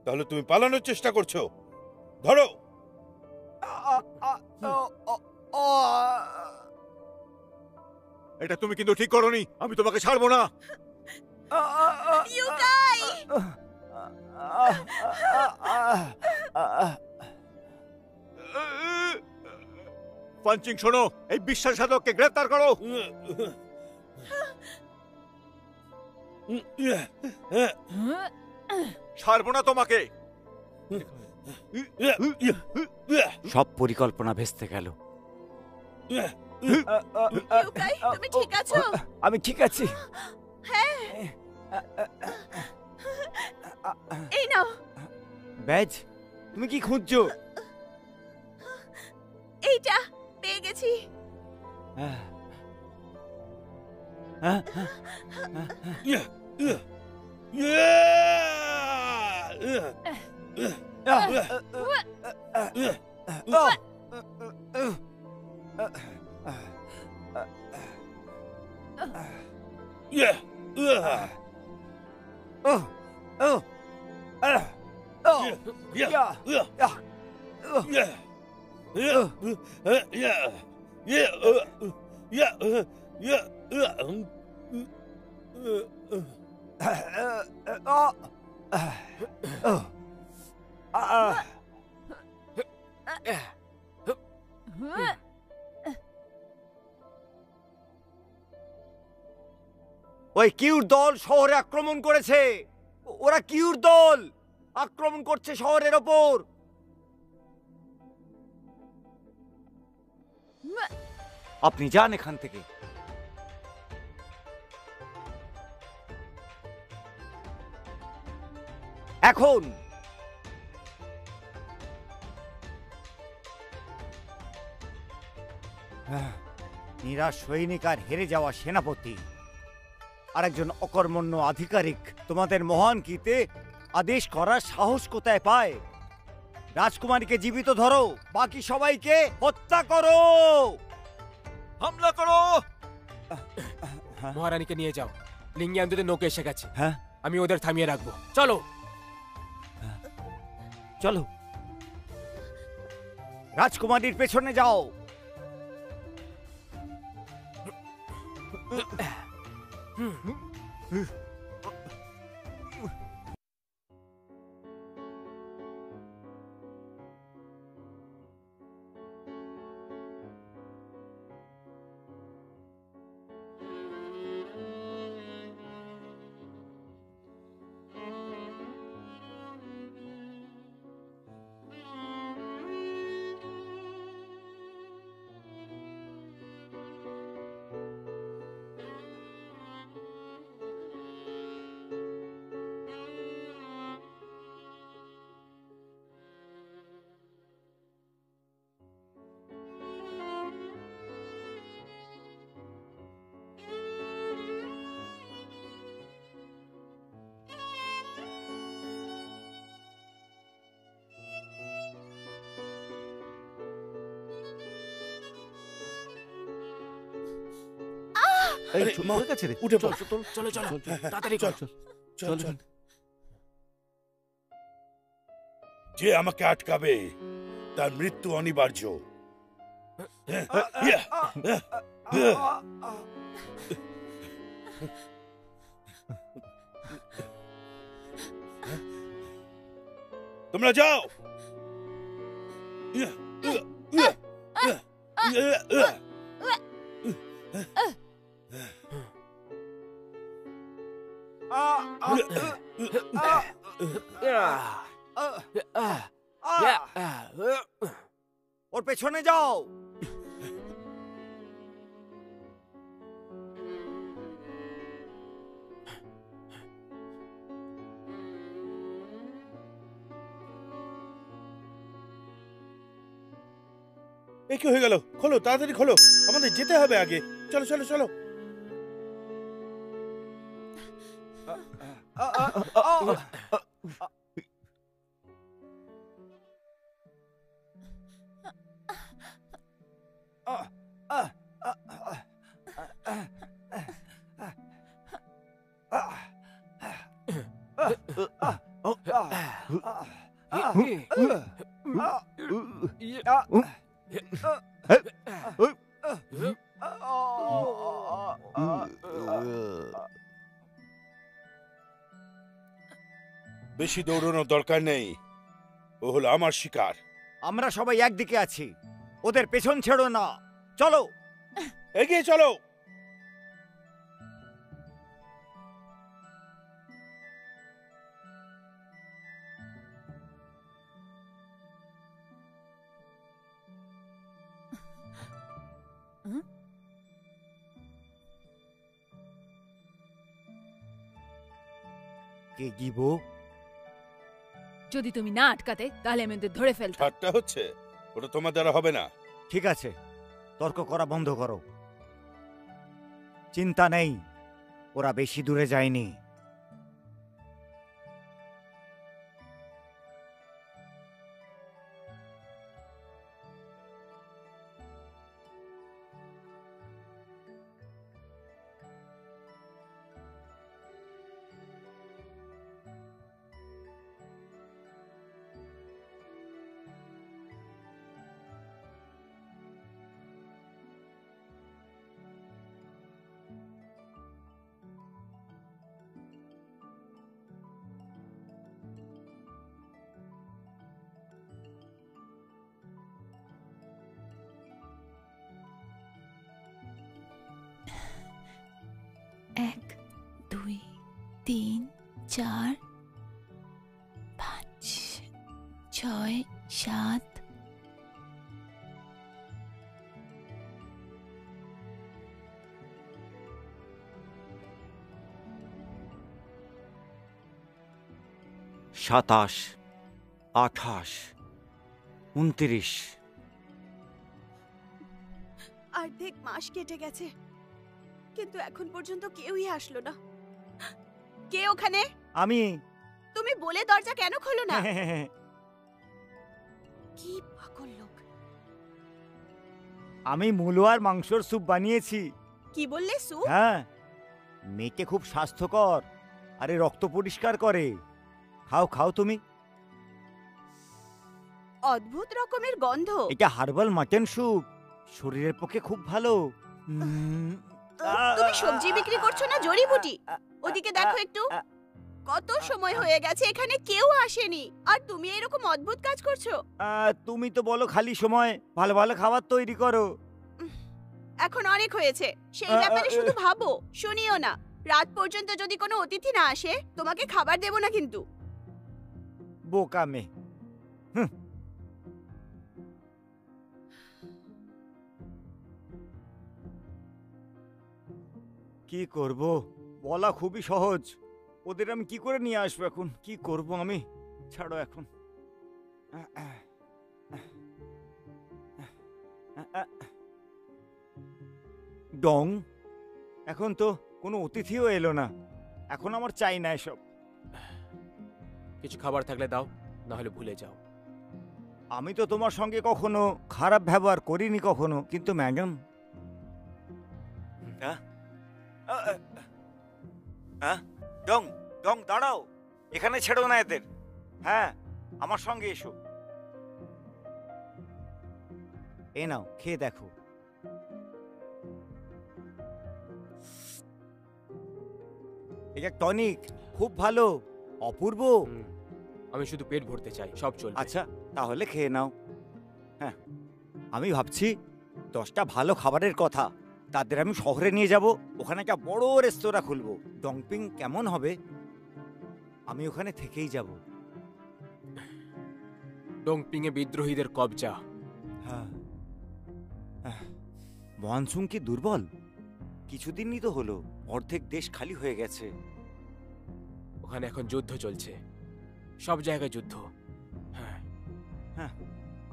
তাহলে তুমি পালানোর চেষ্টা করছো। ধরো। এটা তুমি কিন্তু ঠিক করোনি, আমি তোমাকে ছাড়বো না। ইউকাই! পাঞ্চিং, শোনো, এই বিশ্বাসঘাতককে গ্রেফতার করো। ছাড়বো না তোমাকে। সব পরিকল্পনা ভেস্তে গেল। ইউকাই, তুমি ঠিক আছো? আমি ঠিক আছি। হ্যাঁ, এই নাও। ব্যাজ, তুমি কি খুঁজছো? এইটা পেয়ে গেছি। ওই কিউর দল শহরে আক্রমণ করেছে। ওরা কিউর দল আক্রমণ করছে শহরের ওপর। আপনি যান এখান থেকে। এখন নিরাশ সৈনিক আর হেরে যাওয়া সেনাপতি আর একজন অকর্মণ্য আধিকারিক তোমাদের মহান কীতে আদেশ করার সাহস কোথায় পায়? রাজকুমারীকে জীবিত ধরো, বাকি সবাইকে হত্যা করো। হামলা করো। মহারানীকে নিয়ে যাও। লিঙ্গিয়ান্দুদের নৌকা এসে গেছে। হ্যাঁ, আমি ওদের থামিয়ে রাখবো। চলো চলো। রাজকুমারীর পেছনে যাও। উঠে পড়। চলো চলো তাড়াতাড়ি চল, করো। চল, চল। যে আমাকে আটকাবে তার মৃত্যু অনিবার্য। তোমরা যাও। ওর পেছনে যাও। এ কি হয়ে গেল? খোলো, তাড়াতাড়ি খোলো, আমাদের যেতে হবে আগে। চলো চলো চলো। বেশি দৌড়ানোর দরকার নেই, ও হলো আমার শিকার। আমরা সবাই একদিকে আছি, ওদের পেছন ছেড়ো না, চলো। এগিয়ে চলো। কে গিব? যদি তুমি না আটকাতে তাহলে আমি ওদের ধরে ফেলতাম। ঠাট্টা হচ্ছে, ওটা তোমার দ্বারা হবে না। ঠিক আছে, তর্ক করা বন্ধ করো। চিন্তা নেই, ওরা বেশি দূরে যায়নি। এক, দুই, তিন, চার, পাঁচ, ছয়, সাত। সাতাশ, 28, 29। অর্ধেক মাস কেটে গেছে, কিন্তু এখন পর্যন্ত কেউই আসলো না। কে ওখানে? আমি তুমি বলে দরজা কেন খোলো না? কি পাগল লোক! আমি মূলো আর মাংসর স্যুপ বানিয়েছি। কি বললে? স্যুপ? হ্যাঁ, মেয়েকে খুব স্বাস্থ্যকর, আরে রক্ত পরিষ্কার করে। খাও খাও তুমি। অদ্ভুত রকমের গন্ধ। এটা হার্বাল মাটন স্যুপ, শরীরের পক্ষে খুব ভালো। তুমি সবজি বিক্রি করছো না জড়িবুটি? ওদিকে দেখো একটু। কত সময় হয়ে গেছে, এখানে কেউ আসেনি, আর তুমি এরকম অদ্ভুত কাজ করছো। তুমি তো বলো খালি সময় ভালো ভালো খাবার তৈরি করো। এখন অনেক হয়েছে, সেই ব্যাপারে শুধু ভাবো, শুনিও না। রাত পর্যন্ত যদি কোনো অতিথি না আসে, তোমাকে খাবার দেব না কিন্তু। বোকা মেয়ে। কি করব বলা খুবই সহজ, ওদের আমি কি করে নিয়ে আসবো এখন? কি করব আমি? ছাড়ো এখন। ডং, এখন তো কোনো অতিথিও এলো না, এখন আমার চাই না এসব। কিছু খাবার থাকলে দাও, না হলে ভুলে যাও। আমি তো তোমার সঙ্গে কখনো খারাপ ব্যবহার করিনি কখনো, কিন্তু ম্যাডাম। ডং ডং দাঁড়াও, এখানে ছেড়ো না এদের। হ্যাঁ, আমার সঙ্গে এসো। এ নাও, খেয়ে দেখো। এটা টনিক, খুব ভালো, অপূর্ব। আমি শুধু পেট ভরতে চাই, সব চলবে। আচ্ছা, তাহলে খেয়ে নাও। হ্যাঁ, আমি ভাবছি 10টা ভালো খাবারের কথা, তাদের আমি শহরে নিয়ে যাব, ওখানে একটা বড় রেস্তোরাঁ খুলবো। ডংপিং কেমন হবে? আমি ওখানে থেকেই যাব। ডংপিং এ বিদ্রোহীদের কবজা। হ্যাঁ, মনসুন কি দুর্বল? কিছুদিনই তো হলো, অর্ধেক দেশ খালি হয়ে গেছে। ওখানে এখন যুদ্ধ চলছে, সব জায়গায় যুদ্ধ। হ্যাঁ, হ্যাঁ,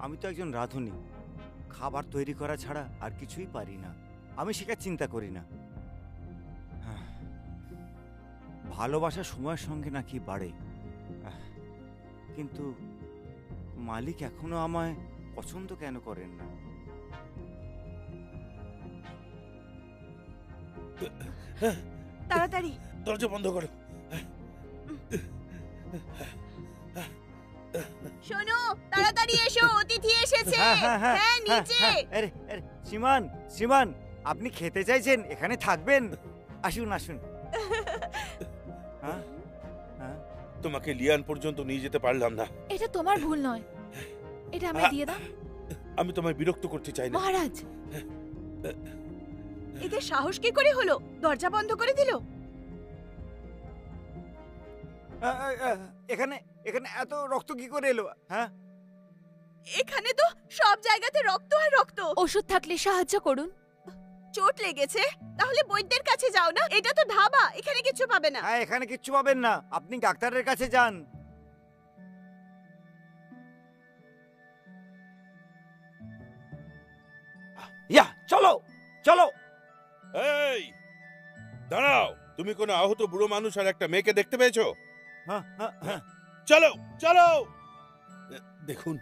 আমি তো একজন রাঁধুনি, খাবার তৈরি করা ছাড়া আর কিছুই পারি না। আমি সেটা চিন্তা করি না। হ্যাঁ, ভালোবাসা সময়ের সঙ্গে নাকি বাড়ে, কিন্তু মালিক এখনো আমায় পছন্দ কেন করেন না? তাড়াতাড়ি দরজা বন্ধ করো। এসেছে। হ্যাঁ, হ্যাঁ, হ্যাঁ, হ্যাঁ, হ্যাঁ, নিচে। হ্যাঁ, আরে আরে শ্রীমান শ্রীমান, আপনি খেতে চাইছেন, এখানে থাকবেন? আসুন আসুন। হ্যাঁ হ্যাঁ তোমাকে লিয়ান পর্যন্ত নিয়ে যেতে পারলাম না। এটা তোমার ভুল নয়, এটা আমায় দিয়ে দাও। আমি তোমায় বিরক্ত করতে চাই না। মহারাজ, এদের সাহস কি করে হলো? দরজা বন্ধ করে দিল। এখানে এখানে এত রক্ত কি করে এলো? হ্যাঁ, এখানে তো সব জায়গাতে রক্ত আর রক্ত। ওষুধ থাকলে সাহায্য করুন। চোট লেগেছে? তাহলে বৈদ্যের কাছে যাও না, এটা তো ধাবা, এখানে কিছু পাবে না। হ্যাঁ, এখানে কিচ্ছু পাবেন না, আপনি ডাক্তারের কাছে যান। ইয়া, চলো চলো। এই দাঁড়াও, তুমি কোনো আহত বুড়ো মানুষ আর একটা মেয়েকে দেখতে পেয়েছো? হ্যাঁ হ্যাঁ হ্যাঁ। চলো চলো। দেখুন,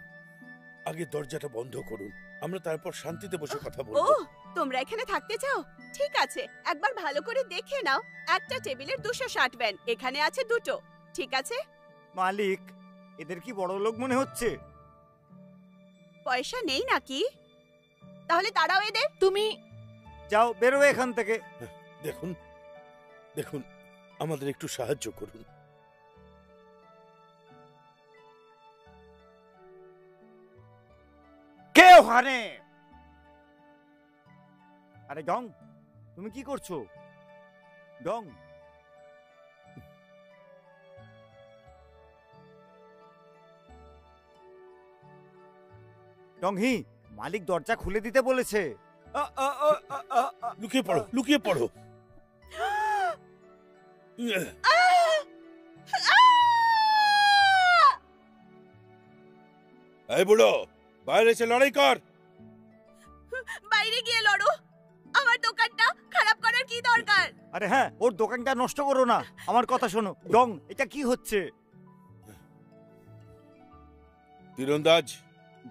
আগে দরজাটা বন্ধ করুন, আমরা তারপর শান্তিতে বসে কথা ও, বলবো। তোমরা এখানে থাকতে চাও? ঠিক আছে, একবার ভালো করে দেখে নাও। একটা টেবিলের 260 ব্যান, এখানে আছে 2টো। ঠিক আছে? মালিক, এদের কি বড় লোক মনে হচ্ছে? পয়সা নেই নাকি? তাহলে তারাও এদের। তুমি যাও, বেরো এখান থেকে। দেখুন দেখুন, আমাদের একটু সাহায্য করুন। কে ওখানে? আরে ডং, তুমি কি করছো? ডং, ডংহি, মালিক দরজা খুলে দিতে বলেছে। লুকিয়ে পড়ো, লুকিয়ে পড়ো। এই বুড়ো, বাইরে এসে লড়াই কর। বাইরে গিয়ে লড়ো। আমার দোকানটা খারাপ করার কি দরকার? আরে হ্যাঁ, ওর দোকানটা নষ্ট করো না, আমার কথা শোনো। ডং, এটা কি হচ্ছে? তীরন্দাজ,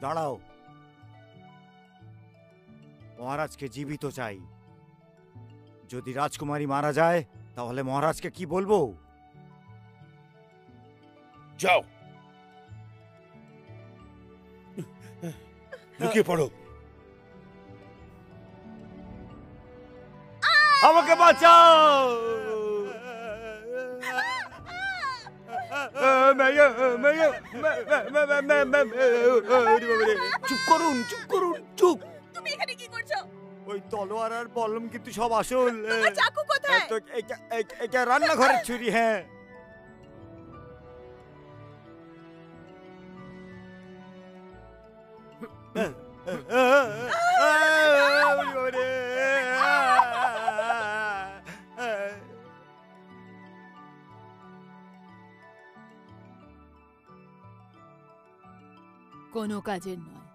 দাঁড়াও, মহারাজকে জীবিত চাই। যদি রাজকুমারী মারা যায় তাহলে মহারাজকে কি বলবো? যাও, লুকিয়ে পড়ো। আমাকে বাঁচাও! চুপ করুন, চুপ করুন, চুপ। তুমি এখানে কি করছো? ওই তলোয়ার আর বলম কিন্তু সব আসল। তোমার চাকু কোথায়? তো এটা রান্নাঘরের ছুরি। হ্যাঁ, কোনো কাজের নয়।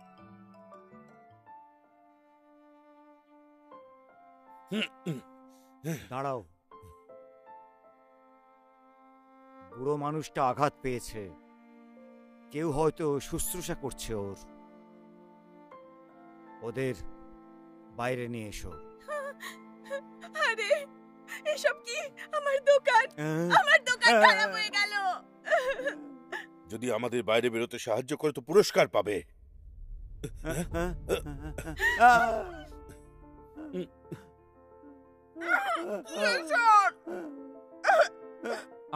দাঁড়াও, বুড়ো মানুষটা আঘাত পেয়েছে, কেউ হয়তো শুশ্রূষা করছে ওর। ওদের বাইরে নিয়ে এসো। আরে, এসব কি? আমার দোকান খারাপ হয়ে গেল। যদি আমাদের বাইরে বেরোতে সাহায্য করে তো পুরস্কার পাবে।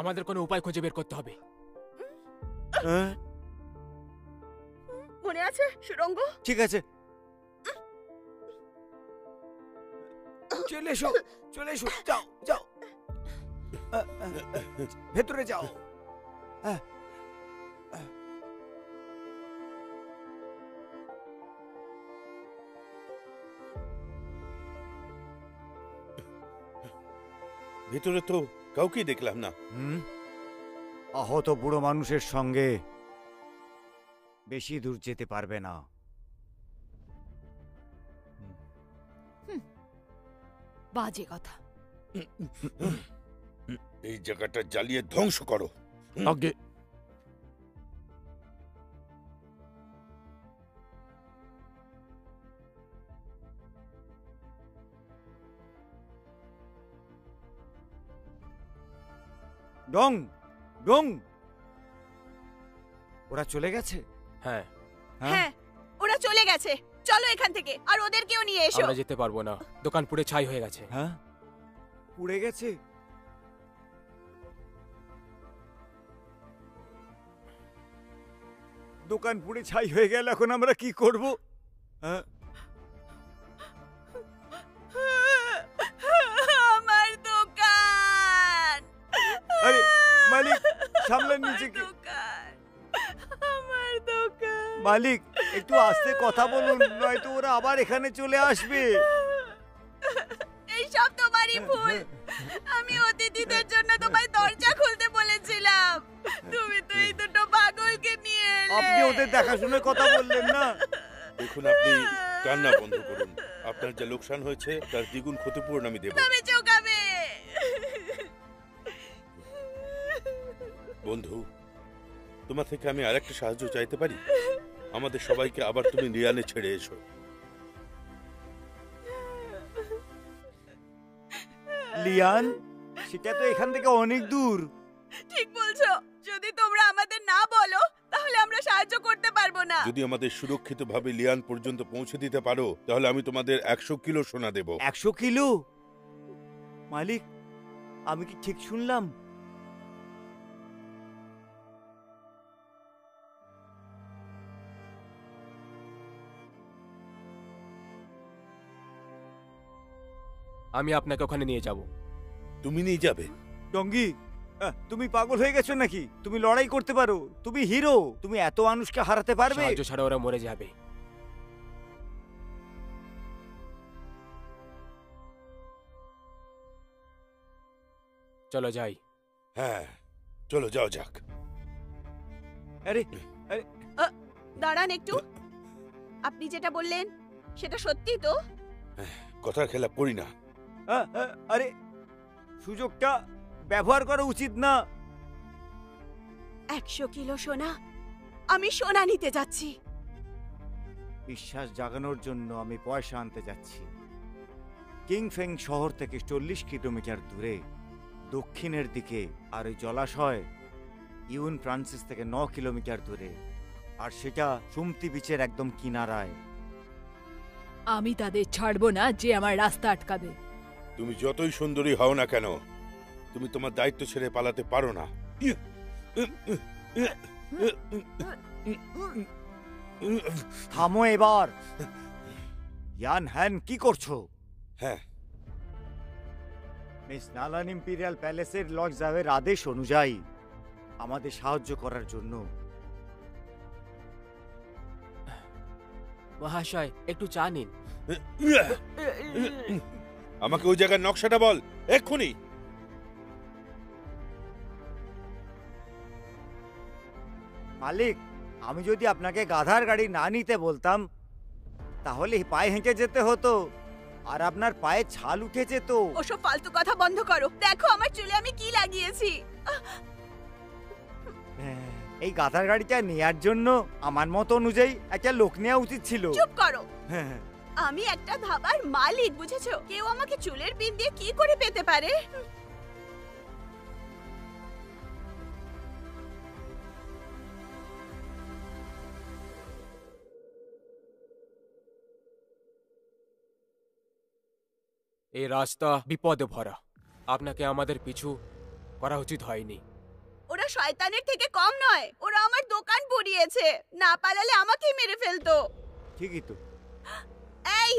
আমাদের কোনো উপায় খুঁজে বের করতে হবে। মনে আছে সুরঙ্গ? ঠিক আছে, চলে এসো, চলে এসো, যাও যাও, ভেতরে যাও। ভেতরে তো কাউকেই দেখলাম না। আহত বুড়ো মানুষের সঙ্গে বেশি দূর যেতে পারবে না। বাজে কথা। এই জায়গাটা জ্বালিয়ে ধ্বংস করো। আগে ডং, ডং, ওরা চলে গেছে? হ্যাঁ, হ্যাঁ, ওরা চলে গেছে। চলো এখান থেকে, আর ওদেরকেও নিয়ে এসো। আমরা যেতে পারবো না, দোকান পুড়ে ছাই হয়ে গেছে। হ্যাঁ, পুড়ে গেছে। দোকান পুড়ে ছাই হয়ে গেল, এখন আমরা কি করব? হ্যাঁ, আমার দোকান। আরে মালিক, সামলান নিজেকে। দোকান, আমার দোকান। মালিক, একটু আস্তে কথা বলুন, নয়তো ওরা আবার এখানে চলে আসবে। এই সব তোমারই ভুল। আমি অতিথিদের জন্য তোমায় দরজা খুলতে বলেছিলাম, তুমি তো এই দুটো পাগলকে নিয়ে এলে। আপনি ওদের দেখাশোনার কথা বললেন না? দেখুন, আপনি কান্না বন্ধ করুন। আপনার যে লোকসান হয়েছে তার দ্বিগুণ ক্ষতিপূরণ আমি দেব। তুমি চোকাবে। বন্ধু, তোমার থেকে আমি আরেকটা সাহায্য চাইতে পারি? আমাদের সবাইকে আবার তুমি লিয়ানে ছেড়ে এসো। লিয়ান, সেটা তো এখান থেকে অনেক দূর। ঠিক বলছো। যদি তোমরা আমাদের না বলো তাহলে আমরা সাহায্য করতে পারবো না। যদি আমাদের সুরক্ষিতভাবে লিয়ান পর্যন্ত পৌঁছে দিতে পারো তাহলে আমি তোমাদের 100 কিলো সোনা দেব। 100 কিলো? মালিক, আমি কি ঠিক শুনলাম? আমি আপনাকে ওখানে নিয়ে যাব। তুমি নিয়ে যাবে? ডঙ্গি, তুমি পাগল হয়ে গেছো নাকি? তুমি লড়াই করতে পারো, তুমি হিরো, তুমি এত মানুষকে হারাতে পারবে? সাহায্য ছাড়া ওরা মরে যাবে। চলো যাই। হ্যাঁ, চলো যাও যাক। আরে, দাঁড়ান একটু। আপনি যেটা বললেন সেটা সত্যি তো? কথার খেলা করি না। আরে, সুযোগটা ব্যবহার করা উচিত না। 100 কিলো সোনা? আমি সোনা নিতে যাচ্ছি। বিশ্বাস জাগানোর জন্য আমি পয়সা আনতে যাচ্ছি। কিংফেং শহর থেকে 40 কিলোমিটার দূরে দক্ষিণের দিকে, আর ওই জলাশয় ইউন ফ্রান্সিস থেকে 9 কিলোমিটার দূরে, আর সেটা সুমতি বিচের একদম কিনারায়। আমি তাদের ছাড়বো না যে আমার রাস্তা আটকাবে। তুমি যতই সুন্দরী হও না কেন, তুমি তোমার দায়িত্ব ছেড়ে পালাতে পারো না। থামো এবার। ইয়ান হ্যান, কি করছো? হ্যাঁ, মিস নালান ইম্পিরিয়াল প্যালেসের লর্ড জাভের আদেশ অনুযায়ী আমাদের সাহায্য করার জন্য। মহাশয়, একটু চা নিন। আমাকে ওই জায়গার নকশাটা বল এক্ষুনি। মালিক, আমি যদি আপনাকে গাধার গাড়ি না নিতে বলতাম তাহলে পায়ে হেঁটে যেতে হতো, আর আপনার পায়ে ছাল উঠে যেত। ওসব ফালতু কথা বন্ধ করো। দেখো আমার চুলে আমি কি লাগিয়েছি। এই গাধার গাড়িটা নেয়ার জন্য আমার মত অনুযায়ী একটা লোক নেওয়া উচিত ছিল। চুপ করো। হ্যাঁ, আমি একটা ধাবার মালিক, বুঝেছো? কেউ আমাকে চুলের পিন দিয়ে কি করে পেতে পারে? এই রাস্তা বিপদে ভরা। আপনাকে আমাদের পিছু করা উচিত হয়নি। ওরা শয়তানের থেকে কম নয়। ওরা আমার দোকান পুড়িয়েছে। না পালালে আমাকেই মেরে ফেলতো। ঠিকই তো। এই,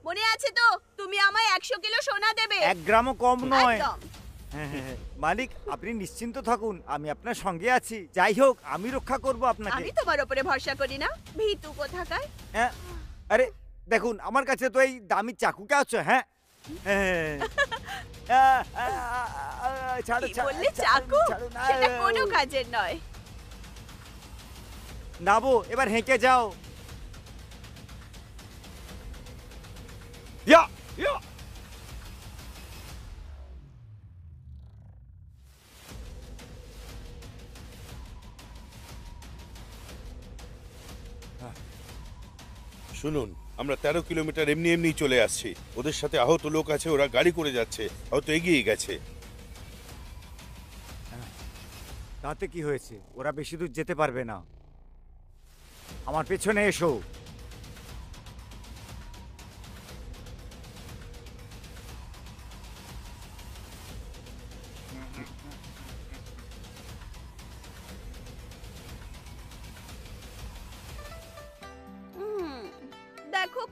মনে আছে তো? তুমি আমায় 100 কিলো সোনা দেবে। 1 গ্রামও কম নয়। একদম। হ্যাঁ, মালিক, আপনি নিশ্চিন্ত থাকুন, আমি আপনার সঙ্গে আছি। যাই হোক, আমি রক্ষা করব আপনাকে। আমি তোমার উপরে ভরসা করি না, ভীতু কোথাকার। হ্যাঁ, আরে দেখুন, আমার কাছে তো এই দামি চাকুটা আছে। হ্যাঁ, ছাড়ো, কি বললে? চাকু? সেটা কোনো কাজের নয়। নাবো, এবার হেঁকে যাও। ইয়া, ইয়া। শুনুন, আমরা 13 কিলোমিটার এমনি এমনি চলে আসছি। ওদের সাথে আহত লোক আছে, ওরা গাড়ি করে যাচ্ছে, হয়তো এগিয়ে গেছে। তাতে কি হয়েছে? ওরা বেশি দূর যেতে পারবে না। আমার পেছনে এসো।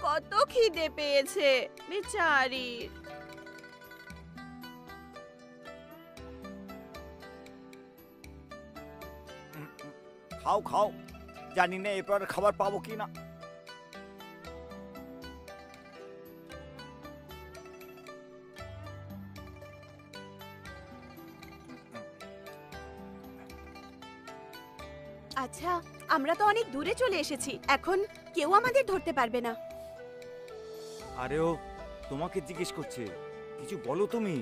কত খিদে পেয়েছে বেচারি। খাও খাও, জানি না এরপর খাবার পাবো কি না। আচ্ছা, আমরা তো অনেক দূরে চলে এসেছি, এখন কেউ আমাদের ধরতে পারবে না। আরে ও তোমাকে জিজ্ঞেস করছে, কিছু বলো তুমি।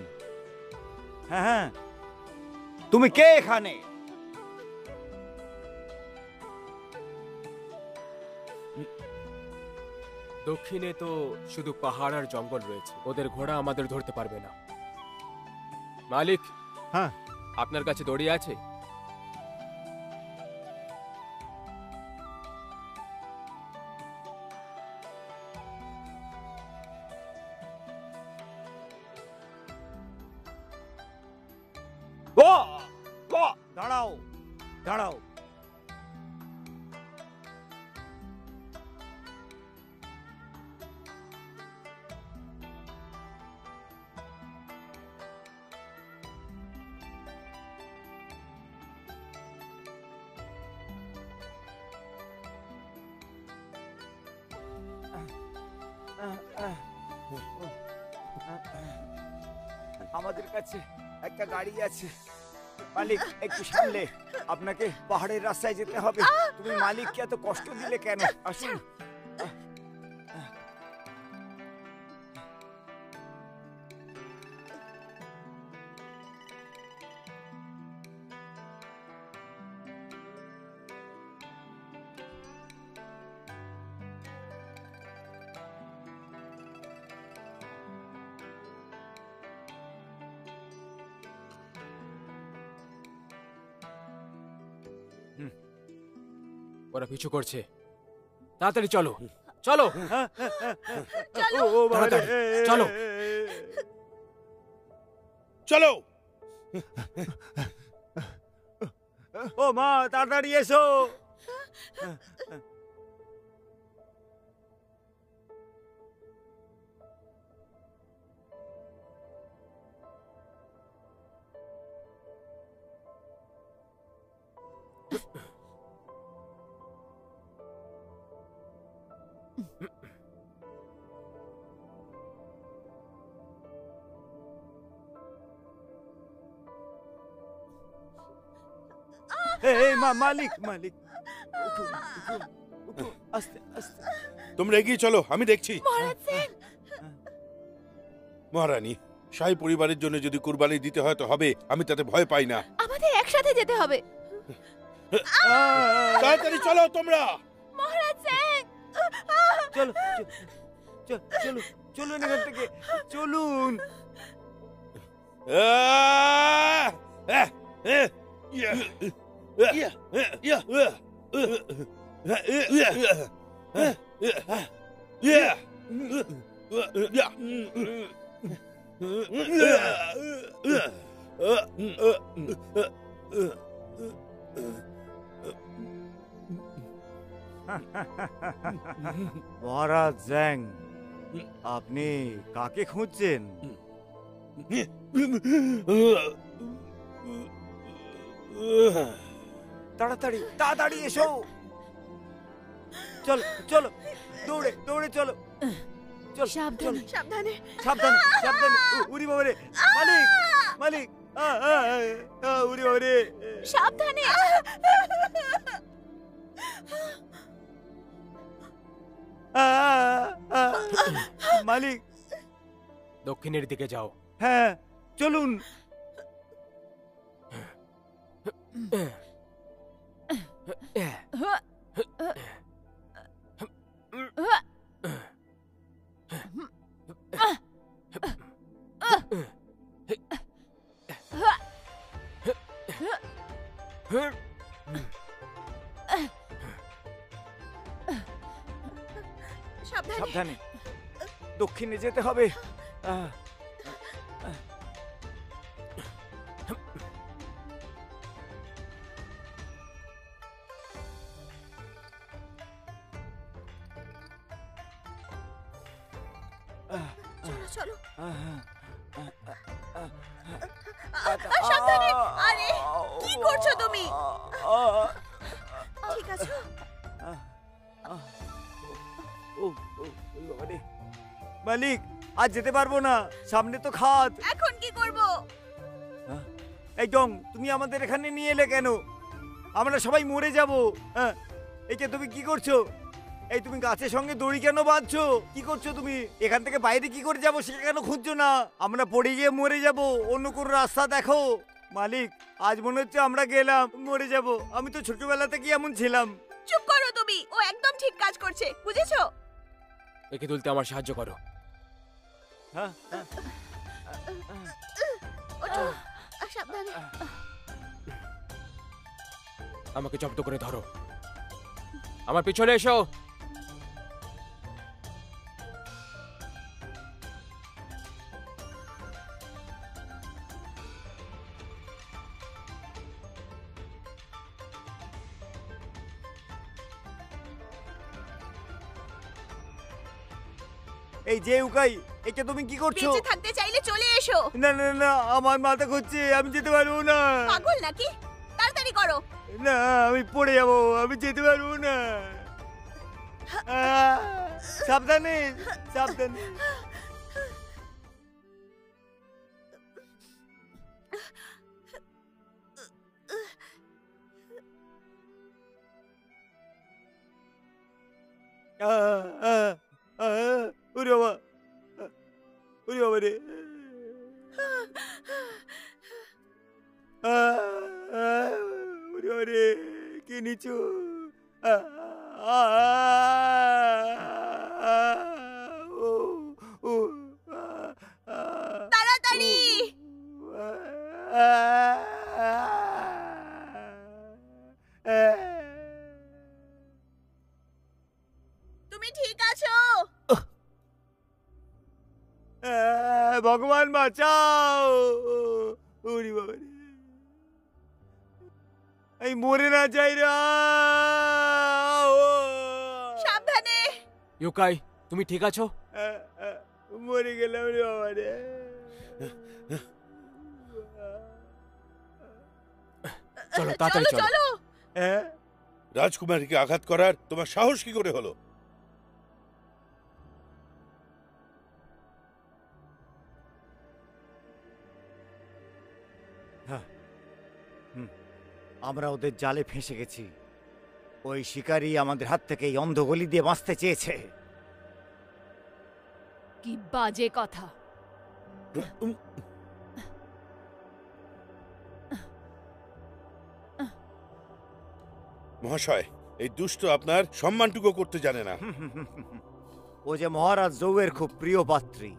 হ্যাঁ হ্যাঁ, তুমি কে এখানে? দক্ষিণে তো শুধু পাহাড় আর জঙ্গল রয়েছে, ওদের ঘোড়া আমাদের ধরতে পারবে না। মালিক, হ্যাঁ আপনার কাছে দড়ি আছে? দাঁড়াও দাঁড়াও, আমাদের কাছে একটা গাড়ি আছে। মালিক একটু সামলে, আপনাকে পাহাড়ের রাস্তায় যেতে হবে। তুমি মালিককে এত কষ্ট দিলে কেন? আসুন। ওরা পিছু করছে, তাড়াতাড়ি চলো চলো ও বাবা রে, চলো। চলো। ও মা, তাড়াতাড়ি এসো। এই মালিক মালিক, উঠুন, উঠুন, উঠুন, আস্তে আস্তে। তোমরা এগিয়ে চলো, আমি দেখছি। মহারাজ সেন, মহারানী, শাহী পরিবারের জন্য যদি কুরবানি দিতে হয় তো হবে, আমি তাতে ভয় পাই না। আমাদের একসাথে যেতে হবে। তাড়াতাড়ি চলো তোমরা। মহারাজ সেন, চলো চলো চলুন এখান থেকে, চলুন। মহারাজ জ্যাং, আপনি কাকে খুঁজছেন? তাড়াতাড়ি তাড়াতাড়ি এসো। চলো চলো, দৌড়ে দৌড়ে চলো। চল সাবধানে সাবধানে। সাবধানে সাবধানে। উরি বাবা রে, মালিক মালিক, উরি বাবা রে, সাবধানে। মালিক। দক্ষিণের দিকে যাও। হ্যাঁ চলুন। সাবধানে, দক্ষিণে যেতে হবে। চলো চলো আচ্ছা, সাবধানে। আরে কি করছো তুমি? ঠিক আছে? মালিক, আজ যেতে পারবো না, সামনে তো খাদ। এখন কি করব? এই ডং, তুমি আমাদের এখানে নিয়ে এলে কেন? আমরা সবাই মরে যাব। এইটা তুমি কি করছো? এই তুমি গাছের সঙ্গে দড়ি কেন বাঁধছো? কি করছো তুমি? এখান থেকে বাইরে কি করে যাবো সেটা কেন খুঁজছো না? আমরা পড়ে গিয়ে মরে যাব, অন্য কোনো রাস্তা দেখো। মালিক, আজ মনে হচ্ছে আমরা গেলাম, মরে যাব। আমি তো ছোটবেলা থেকে এমন ছিলাম। চুপ করো তুমি, ও একদম ঠিক কাজ করছে, বুঝেছো? একে তুলতে আমার সাহায্য করো। ওঠো, সাবধানে। আমাকে জব্দ করে ধরো, আমার পিছনে এসো। এই যে উকাই, এটা তুমি কি করছো? বেঁচে থাকতে চাইলে চলে এসো। না না না, আমার মাথা ঘুরছে, আমি যেতে পারবো না। পাগল নাকি? তাড়াতাড়ি করো। না, আমি পড়ে যাবো, আমি যেতে পারবো না। সাবধানে সাবধানে। ওরে বাবা, ওরে বাবা রে। ওরে বাবা রে, কি নিচু। তাড়াতাড়ি। তুমি ঠিক আছো? ভগবান বাঁচাও। ওরে বাবা রে, এই মরে না যাই রা। সাবধানে। ইউকাই, তুমি ঠিক আছো? মরে গেলাম রে বাবা রে। চলো তাড়াতাড়ি চলো। চলো। রাজকুমারীকে আঘাত করার তোমার সাহস কি করে হলো? আমরা ওদের জালে ফেঁসে গেছি। ওই শিকারী আমাদের হাত থেকে এই অন্ধ গলি দিয়ে বাঁচতে চেয়েছে। কি বাজে কথা! মহাশয়, এই দুষ্ট আপনার সম্মানটুকু করতে জানে না। ও যে মহারাজ জৌয়ের খুব প্রিয় পাত্রী।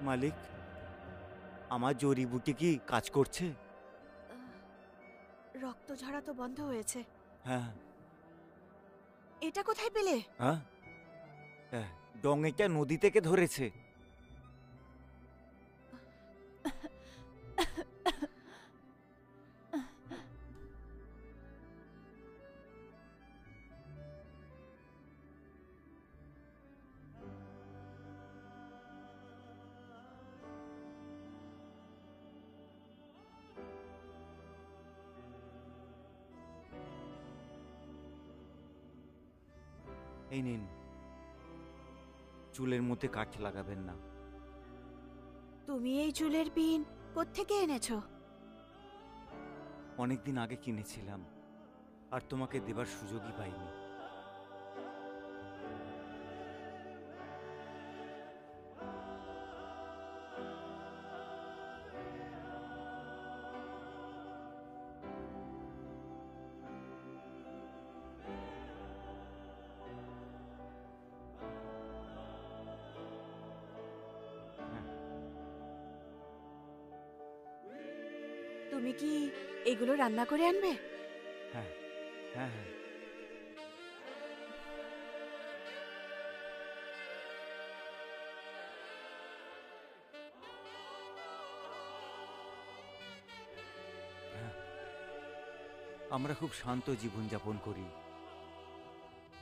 মালিক, আমার জড়িবুটি কি কাজ করছে? রক্ত ঝরা তো বন্ধ হয়েছে। হ্যাঁ। এটা কোথায় পেলে? হ্যাঁ, ডঙেটা নদী থেকে ধরেছে। এই নিন, চুলের মধ্যে কাঠ লাগাবেন না। তুমি এই চুলের পিন কোত্থেকে এনেছো? অনেকদিন আগে কিনেছিলাম, আর তোমাকে দেবার সুযোগই পাইনি। তুমি কি এগুলো রান্না করে আনবে? হ্যাঁ হ্যাঁ হ্যাঁ। আমরা খুব শান্ত জীবনযাপন করি।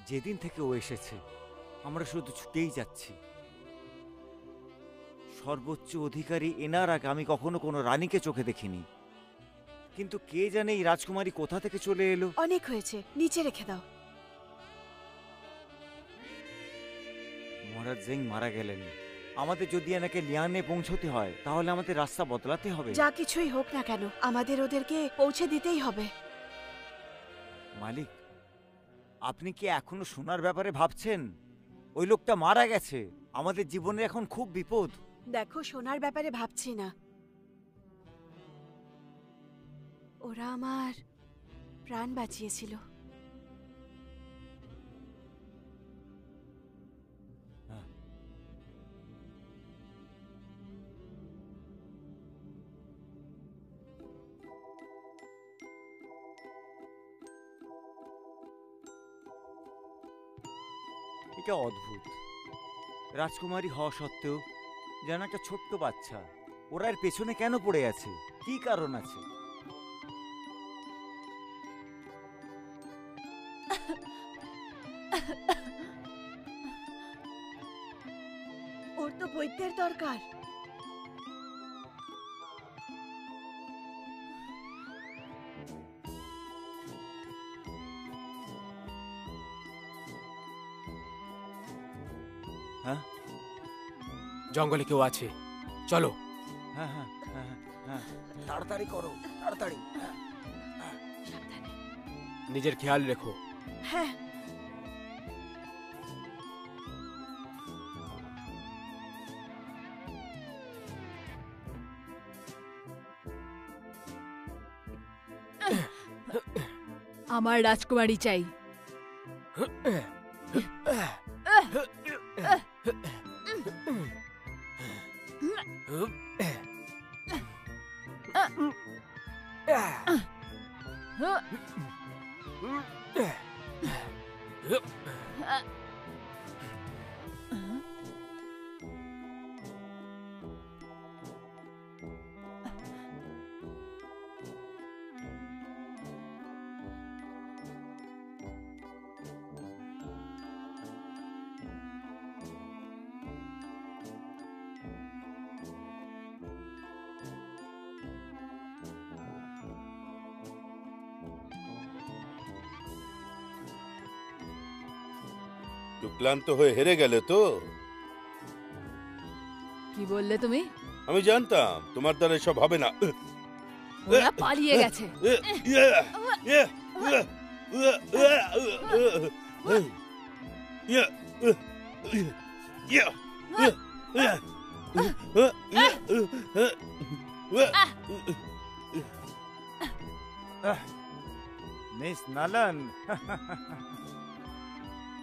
যেদিন থেকে ও এসেছে আমরা শুধু ছুটেই যাচ্ছি। সর্বোচ্চ অধিকারী এনার আগে আমি কখনো কোনো রানীকে চোখে দেখিনি, কিন্তু কে জানে এই রাজকুমারী কোথা থেকে চলে এলো। অনেক হয়েছে, নিচে রেখে দাও। মহারাজ জেং মারা গেলেন। আমাদের যদি এনাকে লিয়ানে পৌঁছতে হয় তাহলে আমাদের রাস্তা বদলাতে হবে। যা কিছুই হোক না কেন আমাদের ওদেরকে পৌঁছে দিতেই হবে। মালিক, আপনি কি এখনো সোনার ব্যাপারে ভাবছেন? ওই লোকটা মারা গেছে, আমাদের জীবনে এখন খুব বিপদ। দেখো, সোনার ব্যাপারে ভাবছি না। ওরা আমার প্রাণ বাঁচিয়েছিল। এটা অদ্ভুত। রাজকুমারী হওয়া সত্ত্বেও যেন একটা ছোট্ট বাচ্চা। ওরা এর পেছনে কেন পড়ে আছে? কি কারণ আছে? ওর তো বৈদ্যের দরকার। হ্যাঁ জঙ্গলে কেউ আছে, চলো। হ্যাঁ হ্যাঁ হ্যাঁ হ্যাঁ, তাড়াতাড়ি করো, তাড়াতাড়ি। নিজের খেয়াল রেখো। হ্যাঁ, আমার রাজকুমারী চাই। তো ক্লান্ত হয়ে হেরে গেলে তো? কি বললে তুমি? আমি জানতাম তোমার দ্বারা এসব হবে না। ওরা পালিয়ে গেছে। মিস নালন,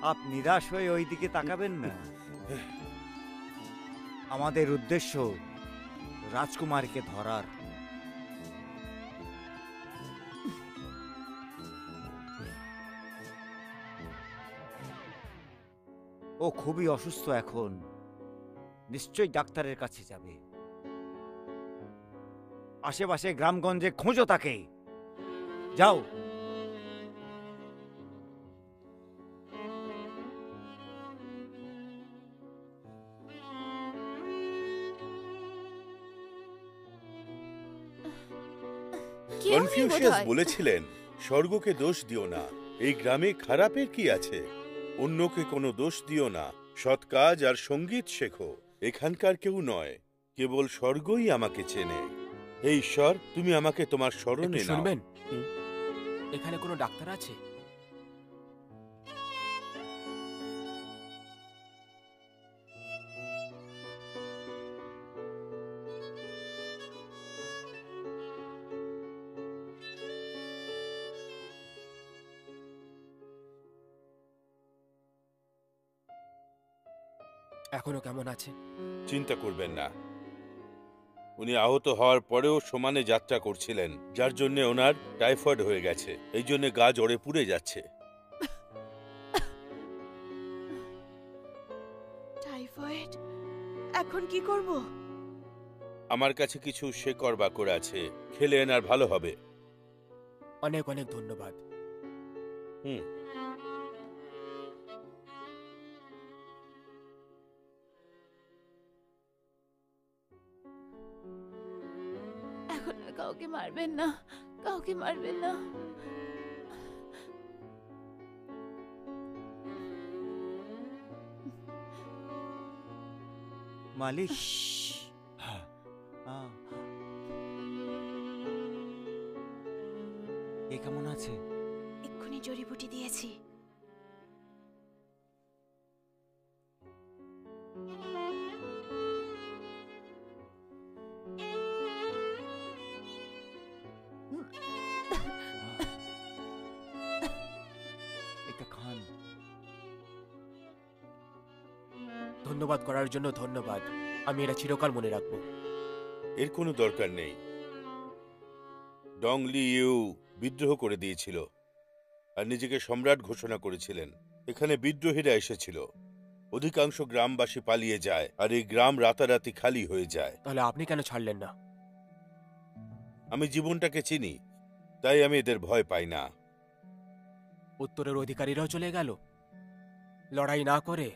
আপ নিরাশ হয়ে ওই দিকে তাকাবেন না। আমাদের উদ্দেশ্য রাজকুমারীকে ধরার। ও খুবই অসুস্থ এখন, নিশ্চয়ই ডাক্তারের কাছে যাবে। আশেপাশে গ্রামগঞ্জে খোঁজো তাকে, যাও। কনফিউশিয়াস বলেছিলেন, স্বর্গকে দোষ দিও না, এই গ্রামে খারাপের কি আছে? অন্যকে কোনো দোষ দিও না, সৎ কাজ আর সঙ্গীত শেখো। এখানকার কেউ নয়, কেবল স্বর্গই আমাকে চেনে। হে ঈশ্বর, তুমি আমাকে তোমার স্মরণে নাও। শুনবেন, এখানে কোনো ডাক্তার আছে? এখনো কেমন আছে? চিন্তা করবেন না, উনি আহত হওয়ার পরেও সমানে যাত্রা করছিলেন, যার জন্য ওনার টাইফয়েড হয়ে গেছে। এই জন্য গা জ্বরে পুড়ে যাচ্ছে। টাইফয়েড? এখন কি করব? আমার কাছে কিছু শেকড় বাকড় আছে, খেলে এনার ভালো হবে। অনেক অনেক ধন্যবাদ। হুম। এখন আর কাউকে মারবেন না, কাউকে মারবেন না। মালিক। হ্যাঁ, এ কেমন আছে? এক্ষুনি জড়িবুটি দিয়েছি। এটা খান। ধন্যবাদ করার জন্য ধন্যবাদ। আমি এটা চিরকাল মনে রাখবো। এর কোনো দরকার নেই। ডং লি ইউ বিদ্রোহ করে দিয়েছিল আর নিজেকে সম্রাট ঘোষণা করেছিলেন। এখানে বিদ্রোহীরা এসেছিল, অধিকাংশ গ্রামবাসী পালিয়ে যায় আর এই গ্রাম রাতারাতি খালি হয়ে যায়। তাহলে আপনি কেন ছাড়লেন না? আমি জীবনটাকে চিনি, তাই আমি এদের ভয় পাই না। উত্তরের অধিকারীরাও চলে গেল, লড়াই না করে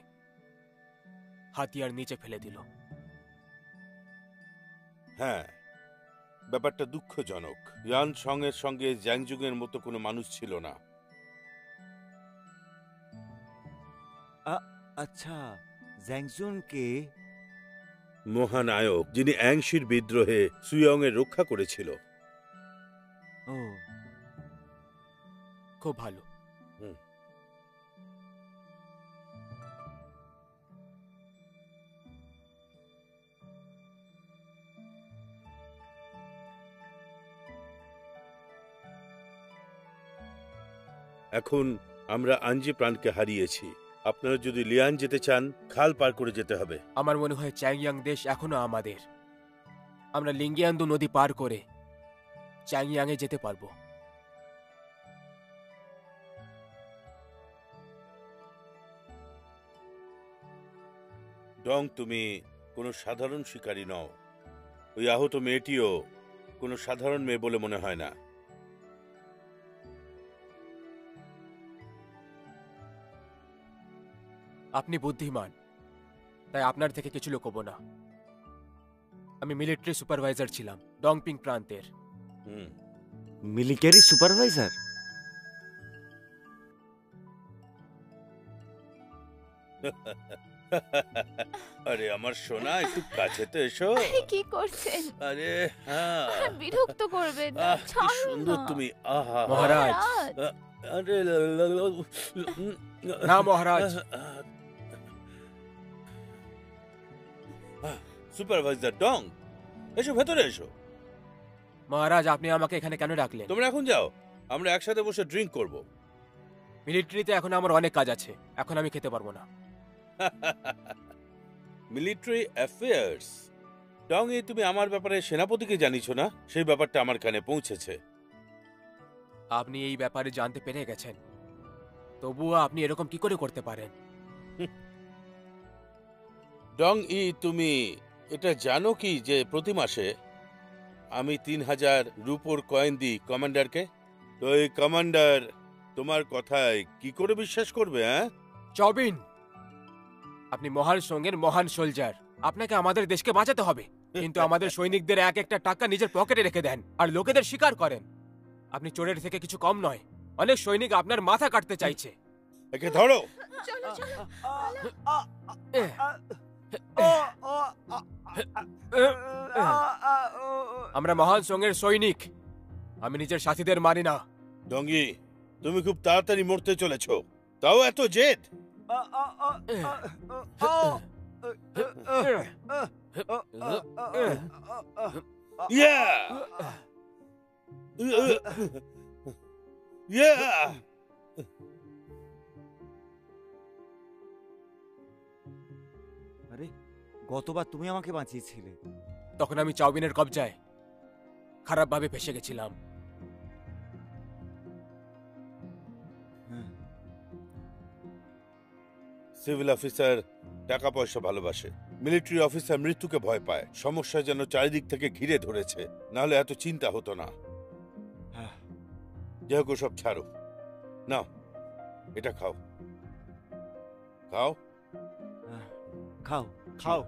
হাতিয়ার নিচে ফেলে দিল। হ্যাঁ, ব্যাপারটা দুঃখজনক। ইয়ান সং এর সঙ্গে জ্যাংজুংয়ের মতো কোনো মানুষ ছিল না। আচ্ছা, জ্যাংজুনকে? মহানায়ক, যিনি অ্যাংশির বিদ্রোহে সুয়ং এর রক্ষা করেছিল। ও, খুব ভালো। হুম। এখন আমরা আঞ্জি প্রাণকে হারিয়েছি। আপনারা যদি লিয়ান যেতে চান, খাল পার করে যেতে হবে। আমার মনে হয় চ্যাংয়াং দেশ এখনো আমাদের। আমরা লিঙ্গিয়ান্দু নদী পার করে চ্যাংয়াংয়ে যেতে পারবো। ডং, তুমি কোনো সাধারণ শিকারী নও। ওই আহত মেয়েটিও কোনো সাধারণ মেয়ে বলে মনে হয় না। আপনি বুদ্ধিমান, তাই আপনার থেকে কিছু লুকোবো না। আমি মিলিটারি সুপারভাইজার ছিলাম ডংপিং প্রান্তের। হুম। Military supervisor? আরে আমার সোনা, একটু কাছে তো এসো। কি করছেন? আরে হ্যাঁ, বিরক্ত করবেন না, কি ছাড়ুন সুন্দর না। তুমি। আহা, মহারাজ। আরে না মহারাজ। সুপারভাইজার ডং, এসো, ভেতরে এসো। মহারাজ, আপনি আমাকে এখানে কেন ডাকলেন? তোমরা এখন যাও, আমরা একসাথে বসে ড্রিঙ্ক করব। মিলিটারিতে এখন আমার অনেক কাজ আছে, এখন আমি খেতে পারবো না। Military affairs. ডং, তুমি আমার ব্যাপারে সেনাপতিকে জানিছো না? সেই ব্যাপারটা আমার কানে পৌঁছেছে। আপনি এই ব্যাপারে জানতে পেরে গেছেন, তবুও আপনি এরকম কি করে করতে পারেন? ডং, তুমি এটা জানো কি যে প্রতি মাসে আমি 3000 রুপোর কয়েন দিই কমান্ডারকে? তো এই কমান্ডার তোমার কথায় কি করে বিশ্বাস করবে? হ্যাঁ, চবিন, আপনি মহান সঙ্গের মহান সোলজার। আপনাকে আমাদের দেশকে বাঁচাতে হবে, কিন্তু আমাদের সৈনিকদের এক একটা টাকা নিজের পকেটে রেখে দেন আর লোকেদের শিকার করেন। আপনি চোরের থেকে কিছু কম নয়। অনেক সৈনিক আপনার মাথা কাটতে চাইছে। একে ধরো। চলো চলো। আমরা মহান সঙ্গের সৈনিক, আমি নিজের সাথীদের মানি না। ডঙ্গি, তুমি খুব তাড়াতাড়ি মরতে চলেছ, তাও এত জেদ। ইয়া ইয়া আরে, গতবার তুমি আমাকে বাঁচিয়েছিলে। তখন আমি চাউবিনের কবজায় খারাপভাবে ফেসে গেছিলাম। সিভিল অফিসার টাকা পয়সা ভালোবাসে, মিলিটারি অফিসার মৃত্যুকে ভয় পায়। সমস্যা যেন চারিদিক থেকে ঘিরে ধরেছে, নাহলে এত চিন্তা হতো না। যাই হোক সব ছাড়ো, নাও এটা খাও, খাও। খাও খাও।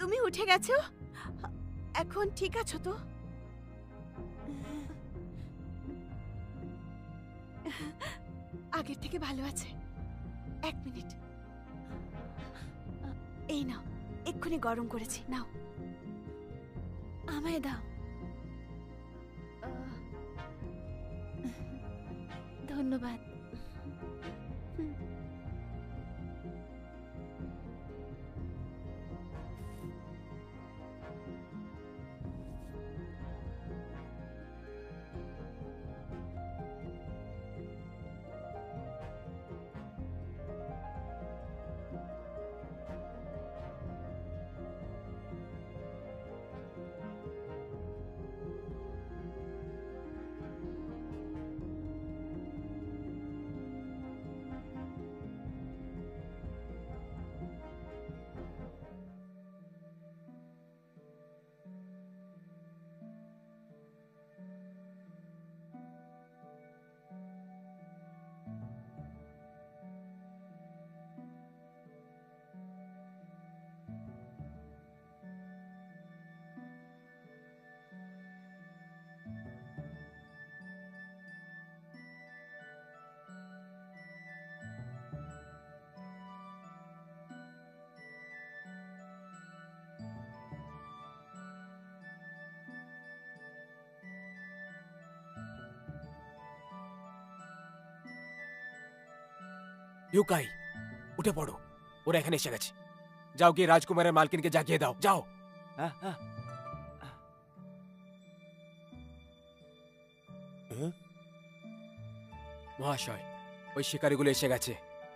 তুমি উঠে গেছো? এখন ঠিক আছো তো? আগের থেকে ভালো আছে। এক মিনিট, এই নাও, এক্ষুনি গরম করেছি, নাও। আমায় দাও। ধন্যবাদ। ইউকাই, উঠে পড়ো, ওরা এখানে এসে গেছে। যাও গিয়ে রাজকুমারের মালকিনকে জাগিয়ে দাও, যাও। হ্যাঁ হ্যাঁ। মহাশয়, ওই শিকারীগুলো এসে গেছে।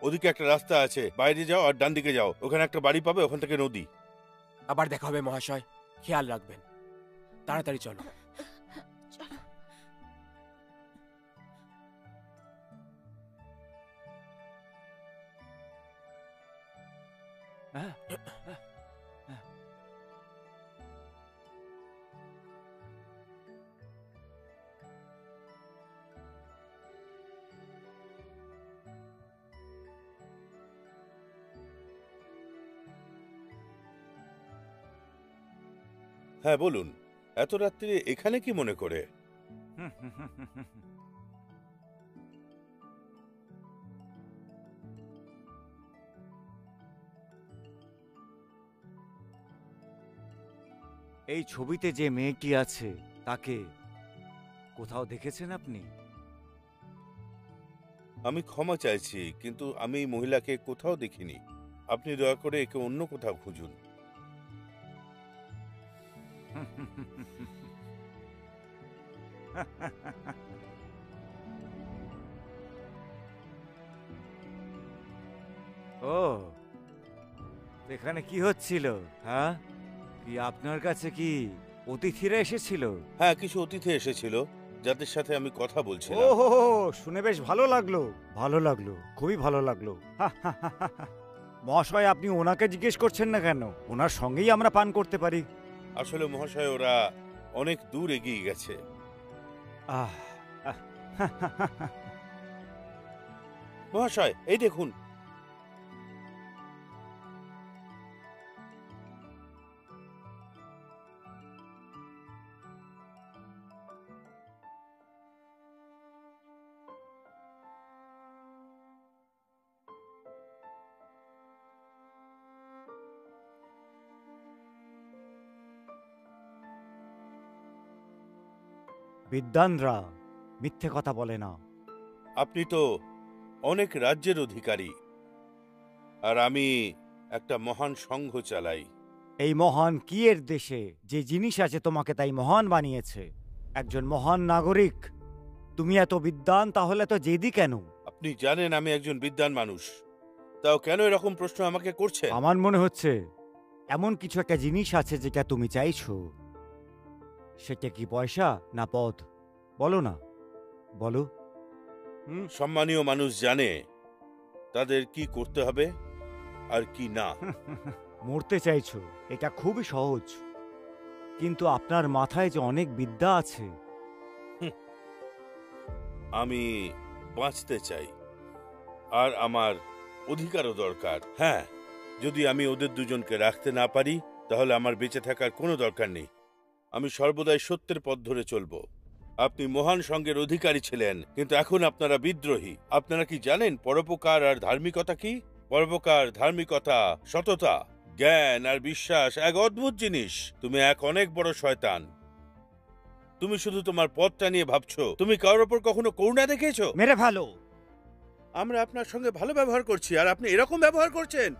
ওদিকে একটা রাস্তা আছে, বাইরে যাও আর ডান দিকে যাও, ওখানে একটা বাড়ি পাবে, ওখান থেকে নদী। আবার দেখা হবে মহাশয়, খেয়াল রাখবেন। তাড়াতাড়ি চলো। হ্যাঁ বলুন, এত রাত্রে এখানে কি মনে করে? এই ছবিতে যে মেয়েটি আছে তাকে কোথাও দেখেছেন আপনি? আমি ক্ষমা চাইছি, কিন্তু আমি এই মহিলাকে কোথাও দেখিনি। আপনি দয়া করে একে অন্য কোথাও খুঁজুন। ও, এখানে কি হচ্ছিল? হ্যাঁ, কি আপনার কাছে কি অতিথিরা এসেছিল? হ্যাঁ, কিছু অতিথি এসেছিল যাদের সাথে আমি কথা বলছিলাম। ও হো হো, শুনে বেশ ভালো লাগলো, ভালো লাগলো, খুবই ভালো লাগলো। মহাশয়, আপনি ওনাকে জিজ্ঞেস করছেন না কেন? ওনার সঙ্গেই আমরা পান করতে পারি। আসলে মহাশয়, ওরা অনেক দূর এগিয়ে গেছে। আহ, আহ, মহাশয়, এই দেখুন। বিদ্বানরা মিথ্যে কথা বলে না। আপনি তো অনেক রাজ্যের অধিকারী, আর আমি একটা মহান সংঘ চালাই। এই মহান কিয়ের দেশে যে জিনিস আছে তোমাকে তাই মহান বানিয়েছে। একজন মহান নাগরিক। তুমি এত বিদ্বান, তাহলে তো জেদি কেন? আপনি জানেন আমি একজন বিদ্বান মানুষ, তাও কেন এরকম প্রশ্ন আমাকে করছেন? আমার মনে হচ্ছে এমন কিছু একটা জিনিস আছে যেটা তুমি চাইছো। সেটা কি পয়সা না পদ? বলো না, বলো। সম্মানীয় মানুষ জানে তাদের কি করতে হবে আর কি না। মরতে চাইছো, এটা খুবই সহজ, কিন্তু আপনার মাথায় যে অনেক বিদ্যা আছে। আমি বাঁচতে চাই, আর আমার অধিকারও দরকার। হ্যাঁ, যদি আমি ওদের দুজনকে রাখতে না পারি তাহলে আমার বেঁচে থাকার কোনো দরকার নেই। আমি সর্বদাই সত্যের পথ ধরে চলব। আপনি মহান সঙ্গের অধিকারী ছিলেন, কিন্তু এখন আপনারা বিদ্রোহী। আপনারা কি জানেন পরোপকার আর ধার্মিকতা কি? পরোপকার, ধার্মিকতা, সততা, জ্ঞান আর বিশ্বাস এক অদ্ভুত জিনিস। তুমি এক অনেক বড় শয়তান। তুমি শুধু তোমার পথটা নিয়ে ভাবছো। তুমি কারোর ওপর কখনো করুণা দেখেছো? মেরে ফেলো। আমরা আপনার সঙ্গে ভালো ব্যবহার করছি আর আপনি এরকম ব্যবহার করছেন।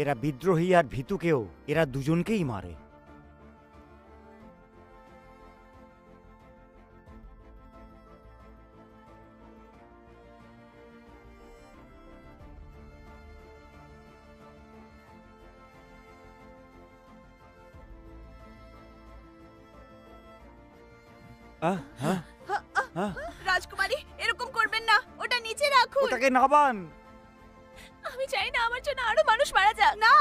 এরা বিদ্রোহী আর ভীতুকেও এরা দুজনকেই মারে। রাজকুমারী, এরকম করবেন না, ওটা নিচে রাখুন। ওটাকে নাবান। আমি চাই না আমার জন্য আরো মানুষ মারা যাক। না,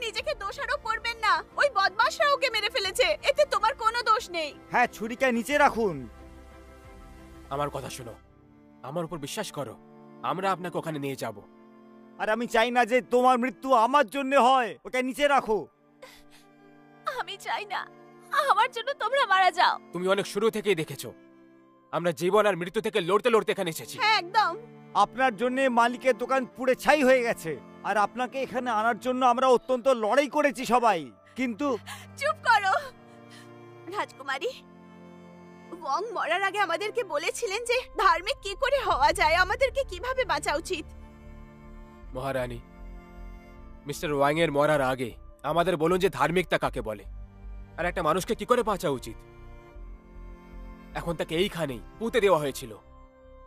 নিজেকে দোষারোপ করবেন না। ওই বদমাশরা ওকে মেরে ফেলেছে, এতে তোমার কোনো দোষ নেই। হ্যাঁ, ছুরিটা নিচে রাখুন। আমার কথা শোনো, আমার উপর বিশ্বাস করো, আমরা আপনাকে ওখানে নিয়ে যাব। আর আমি চাই না যে তোমার মৃত্যু আমার জন্য হয়। ওটা নিচে রাখো। আমি চাই না আমার জন্য তোমরা মারা যাও। তুমি অনেক শুরু থেকেই দেখেছো আমরা জীবন আর মৃত্যু থেকে লড়তে লড়তে এখানে এসেছি। হ্যাঁ, একদম। আপনার জন্য মালিকের দোকান পুড়ে ছাই হয়ে গেছে, আর আপনাকে এখানে আনার জন্য আমরা অত্যন্ত লড়াই করেছি সবাই, কিন্তু চুপ করো। রাজকুমারী, ওয়াং মরার আগে আমাদেরকে বলেছিলেন যে ধার্মিক কি করে হওয়া যায়, আমাদেরকে কিভাবে বাঁচা উচিত। মহারানী, মিস্টার ওয়াং এর মরার আগে আমাদের বলুন যে ধার্মিকতা কাকে বলে আর একটা মানুষকে কি করে বাঁচা উচিত। এখন তাকে এইখানেই পুঁতে দেওয়া হয়েছিল।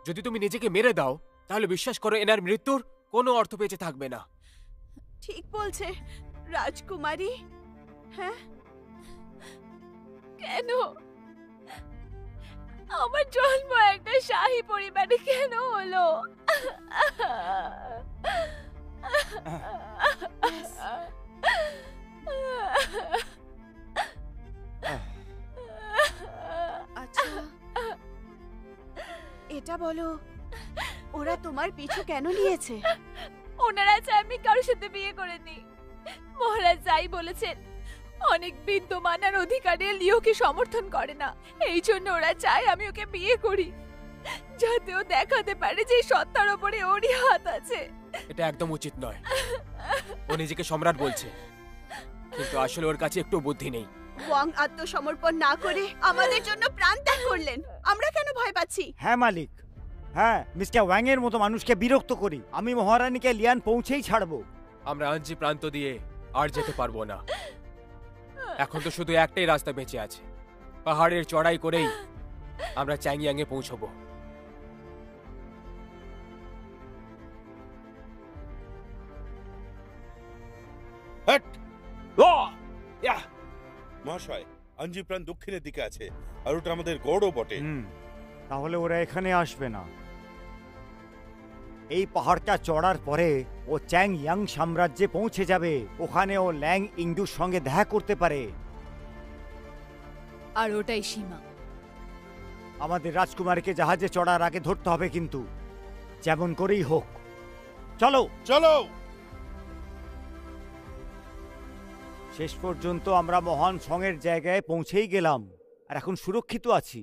যদি তুমি নিজেকে মেরে দাও তাহলে বিশ্বাস করো এনার মৃত্যুর কোনো অর্থ বেঁচে থাকবে না। ঠিক বলছে রাজকুমারী। হ্যাঁ, কেন আমার জন্ম একটা শাহী পরিবারে কেন হলো? আচ্ছা, এটা বলো, ওরা তোমার পিছু কেন নিয়েছে? ওনারা চায় আমি কারোর সাথে বিয়ে করে নি। মহারাজ যাই বলেছেন, অনেক বিদ্যমান আর অধিকারী লিওকে সমর্থন করে না। এই জন্য ওরা চায় আমি ওকে বিয়ে করি, যাতে ও দেখাতে পারে যে সত্তার ওপরে ওরই হাত আছে। এটা একদম উচিত নয়। ও নিজেকে সম্রাট বলছে, কিন্তু আসলে ওর কাছে একটু বুদ্ধি নেই। ওয়াং আত্মসমর্পণ না করে আমাদের জন্য প্রাণ ত্যাগ করলেন, আমরা কেন ভয় পাচ্ছি? হ্যাঁ মালিক, হ্যাঁ, মিস্টার ওয়াং এর মতো মানুষকে বিরক্ত করি। আমি মহারানীকে লিয়ান পৌঁছেই ছাড়বো। আমরা আঞ্জি প্রান্ত দিয়ে আর যেতে পারবো না। এখন তো শুধু একটাই রাস্তা বেঁচে আছে, পাহাড়ের চড়াই করেই আমরা চ্যাংয়াং এ পৌঁছবো। মহাশয়, আঞ্জিপ্রাণ দক্ষিণের দিকে আছে, আর ওটা আমাদের গড়ও বটে। তাহলে ওরা এখানে আসবে না। এই পাহাড়টা চড়ার পরে ও চ্যাং ইয়াং সাম্রাজ্যে পৌঁছে যাবে। ওখানে ও ল্যাং ইংডুর সঙ্গে দেখা করতে পারে। আর ওটাই সীমা। আমাদের রাজকুমারীকে জাহাজে চড়ার আগে ধরতে হবে, কিন্তু যেমন করেই হোক। চলো চলো। শেষ পর্যন্ত আমরা মহান সঙের জায়গায় পৌঁছেই গেলাম আর এখন সুরক্ষিত আছি।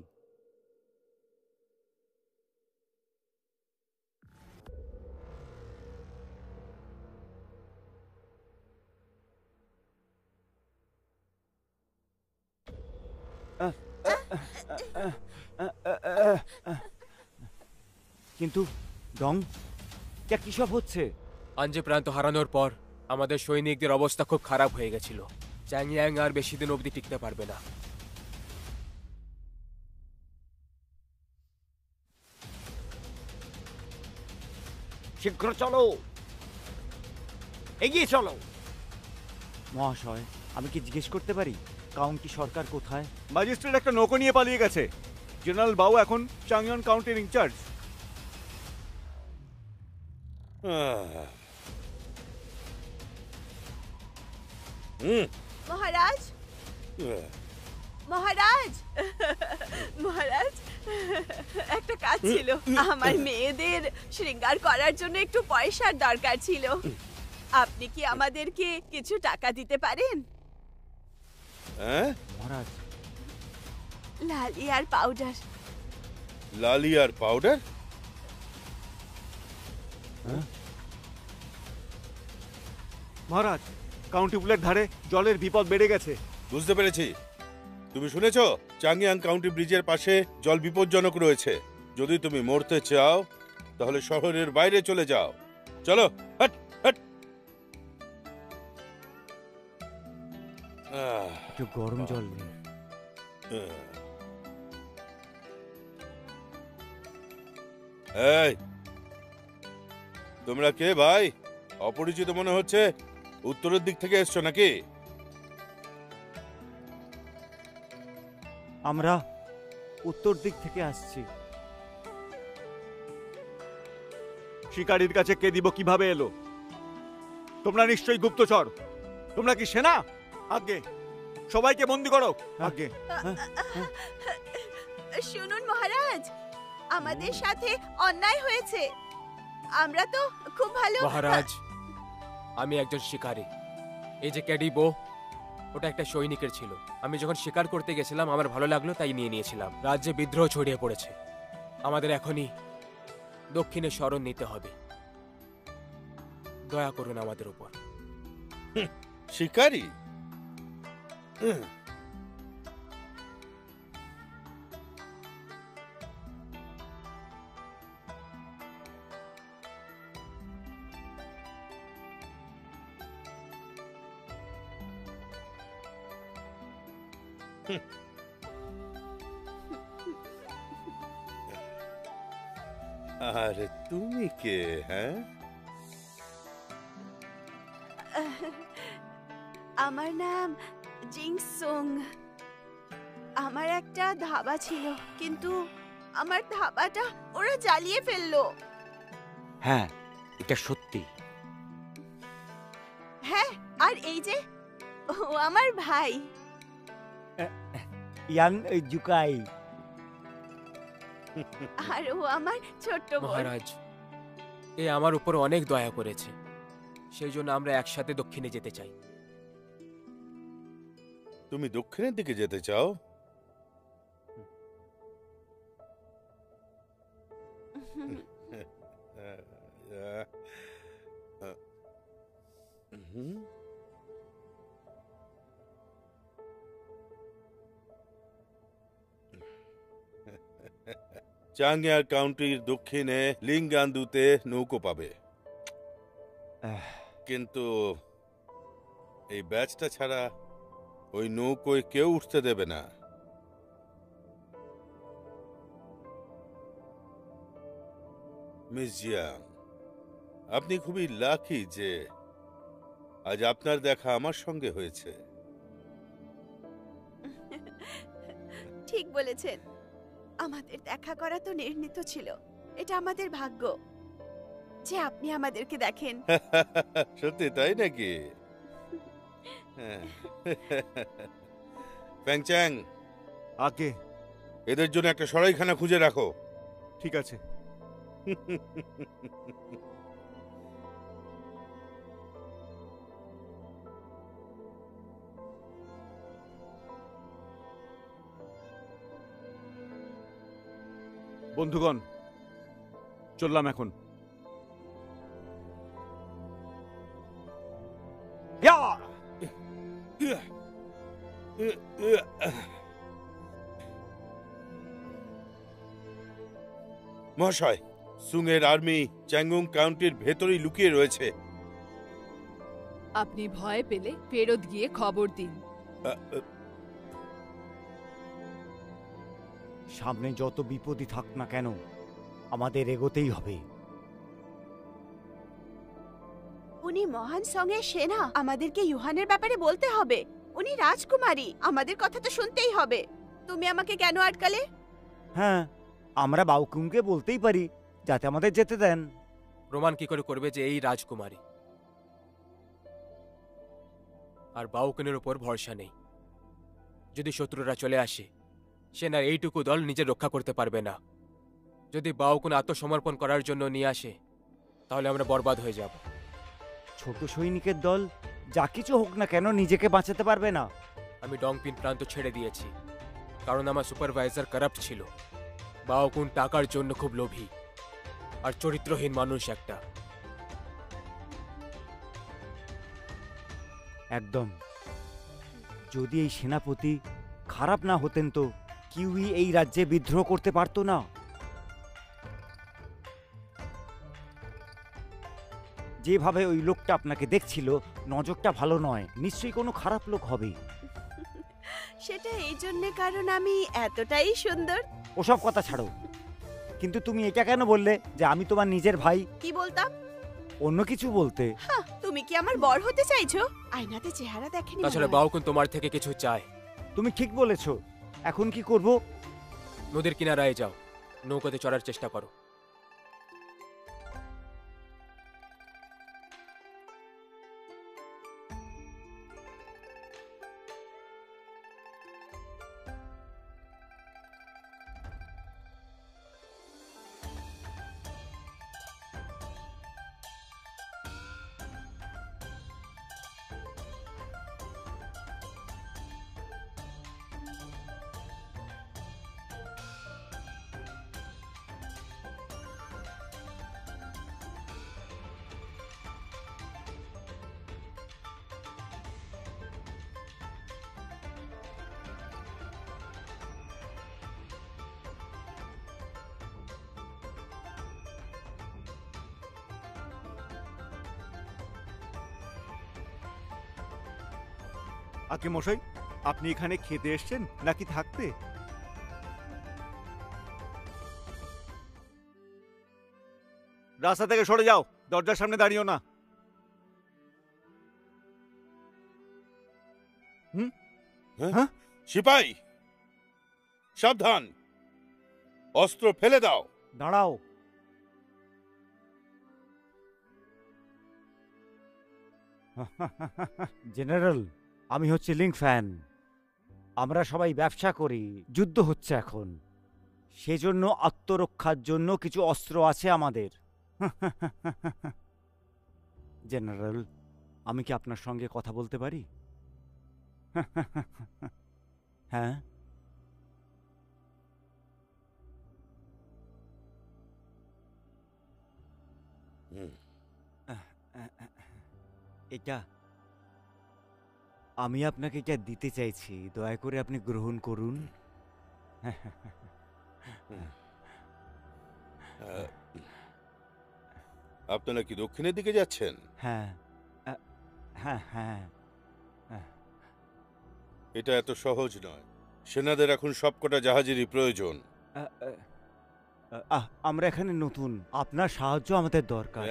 কিন্তু ডং, কি সব হচ্ছে? আঞ্জে প্রান্ত হারানোর পর আমাদের সৈনিকদের অবস্থা খুব খারাপ হয়ে গেছিল। চ্যাংয়াং আর বেশি দিন অবধি টিকতে পারবে না। শীঘ্র চলো, এগিয়ে চলো। মহাশয়, আমি কি জিজ্ঞেস করতে পারি কাউন্টি সরকার কোথায়? ম্যাজিস্ট্রেট একটা নৌকো নিয়ে পালিয়ে গেছে। জেনারেল বাউ এখন চাংয়ন কাউন্টির ইনচার্জ। মহারাজ, মহারাজ, মহারাজ, একটা কাজ ছিল। আমার মেয়েদের শৃঙ্গার করার জন্য একটু পয়সার দরকার ছিল। আপনি কি আমাদেরকে কিছু টাকা দিতে পারেন? মহারাজ, লালি আর পাউডার। লালি আর পাউডার? মহারাজ, কাউন্টি পুলের ধারে জলের বিপদ বেড়ে গেছে। বুঝতে পেরেছি। তুমি শুনেছো চাংয়াং কাউন্টি ব্রিজের পাশে জল বিপজ্জনক রয়েছে। যদি তুমি মরতে চাও তাহলে শহরের বাইরে চলে যাও। চলো, হট হট। একটু গরম জল নেই। এই, তোমরা কে ভাই? অপরিচিত মনে হচ্ছে। উত্তরের দিক থেকে এসছো নাকি? আমরা উত্তর দিক থেকে আসছি। শিকারীর কাছে কে দিব কিভাবে এলো? তোমরা নিশ্চয়ই গুপ্তচর। তোমরা কি সেনা? আগে সবাইকে বন্দি করো। আগে শুনুন মহারাজ, আমাদের সাথে অন্যায় হয়েছে। আমরা তো খুব ভালো। মহারাজ, আমি একজন শিকারী। এই যে ক্যাডিবো, ওটা একটা সৈনিকের ছিল। আমি যখন শিকার করতে গেছিলাম আমার ভালো লাগলো তাই নিয়ে নিয়েছিলাম। রাজ্যে বিদ্রোহ ছড়িয়ে পড়েছে। আমাদের এখনই দক্ষিণে শরণ নিতে হবে। দয়া করুন আমাদের উপর। শিকারী? আর তুমি কে? হ্যাঁ, আমার নাম জিংসুং। আমার একটা ধাবা ছিল, কিন্তু আমার ধাবাটা ওরা জ্বালিয়ে ফেললো। হ্যাঁ, এটা সত্যি। হ্যাঁ, আর এই যে ও আমার ভাই। ইয়াং জুকাই। আর ও আমার ছোট্ট বোন। মহারাজ, এ আমার উপর অনেক দয়া করেছে। সেই জন্য আমরা একসাথে দক্ষিণে যেতে চাই। তুমি দক্ষিণের দিকে যেতে চাও? চাংয়ার কাউন্টির দক্ষিণে লিঙ্গান্দুতে নৌকো পাবে, কিন্তু এই ব্যাচটা ছাড়া ওই নৌকোয় কেউ উঠতে দেবে না। মিস জিয়াং, আপনি খুবই লাকি যে আজ আপনার দেখা আমার সঙ্গে হয়েছে। ঠিক বলেছেন, আমাদের দেখা করা তো নির্ণীত ছিল। এটা আমাদের ভাগ্য যে আপনি আমাদেরকে দেখেন। সত্যি তাই নাকি? ফ্যাংচ্যাং, আগে এদের জন্য একটা সরাইখানা খুঁজে রাখো। ঠিক আছে। বন্ধুগণ, চললাম এখন। ইয়া! মহাশয়, সুংয়ের আর্মি চ্যাংগুং কাউন্টির ভেতরেই লুকিয়ে রয়েছে। আপনি ভয় পেলে ফেরত গিয়ে খবর দিন। সামনে যত বিপদই থাক না কেন, আমাদের এগোতেই হবে। উনি মহান সঙ্গের সেনা, আমাদেরকে ইউহানের ব্যাপারে বলতে হবে। উনি রাজকুমারী, আমাদের কথা তো শুনতেই হবে। তুমি আমাকে কেন আটকালে? হ্যাঁ, আমরা বাউকুমকে বলতেই পারি যাতে আমাদের যেতে দেন। প্রমাণ কি করে করবে যে এই রাজকুমারী? আর বাউকুনের উপর ভরসা নেই। যদি শত্রুরা চলে আসে, সেনার এইটুকু দল নিজে রক্ষা করতে পারবে না। যদি বাউকুন আত্মসমর্পণ করার জন্য নিয়ে আসে, তাহলে আমরা বরবাদ হয়ে যাব। ছোট সৈনিকের দল যা কিছু হোক না কেন নিজেকে বাঁচাতে পারবে না। আমি ডংপিন প্রান্ত ছেড়ে দিয়েছি, কারণ আমার সুপারভাইজার কারাপ্ট ছিল। বাউকুন টাকার জন্য খুব লোভী আর চরিত্রহীন মানুষ একটা। একদম। যদি এই সেনাপতি খারাপ না হতেন তো কিউই এই রাজ্যে বিদ্রোহ করতে পারতো না। যেভাবে ওই লোকটা আপনাকে দেখছিল, নজরটা ভালো নয়। নিশ্চয়ই কোনো খারাপ লোক হবে। সেটা এই জন্যে কারণ আমি এতটাই সুন্দর। ওসব কথা ছাড়ো, কিন্তু তুমি এটা কেন বললে যে আমি তোমার নিজের ভাই? কি বলতাম? অন্য কিছু বলতে। তুমি কি আমার বর হতে চাইছো? আয়নাতে চেহারা দেখেনি তাছাড়া আমার। বাউকুন তোমার থেকে কিছু চায়। তুমি ঠিক বলেছ। এখন কি করব? নদীর কিনারায় যাও, নৌকাতে চড়ার চেষ্টা করো। আগে মশাই, আপনি এখানে খেতে এসেছেন নাকি থাকতে? রাস্তা থেকে সরে যাও, দরজার সামনে দাঁড়িও না। সিপাই, সাবধান! অস্ত্র ফেলে দাও। দাঁড়াও। জেনারেল, আমি হচ্ছে লিং ফ্যান। আমরা সবাই ব্যবসা করি, যুদ্ধ হচ্ছে এখন। সেজন্য আত্মরক্ষার জন্য কিছু অস্ত্র আছে আমাদের। জেনারেল, আমি কি আপনার সঙ্গে কথা বলতে পারি? হ্যাঁ। এটা আমি আপনাকে এটা দিতে চাইছি, দয়া করে আপনি গ্রহণ করুন। আপনারা কি দক্ষিণের দিকে যাচ্ছেন? হ্যাঁ, হ্যাঁ, হ্যাঁ। এটা এত সহজ নয়। সেনাদের এখন সবকটা জাহাজেরই প্রয়োজন। আমরা এখানে নতুন, আপনার সাহায্য আমাদের দরকার।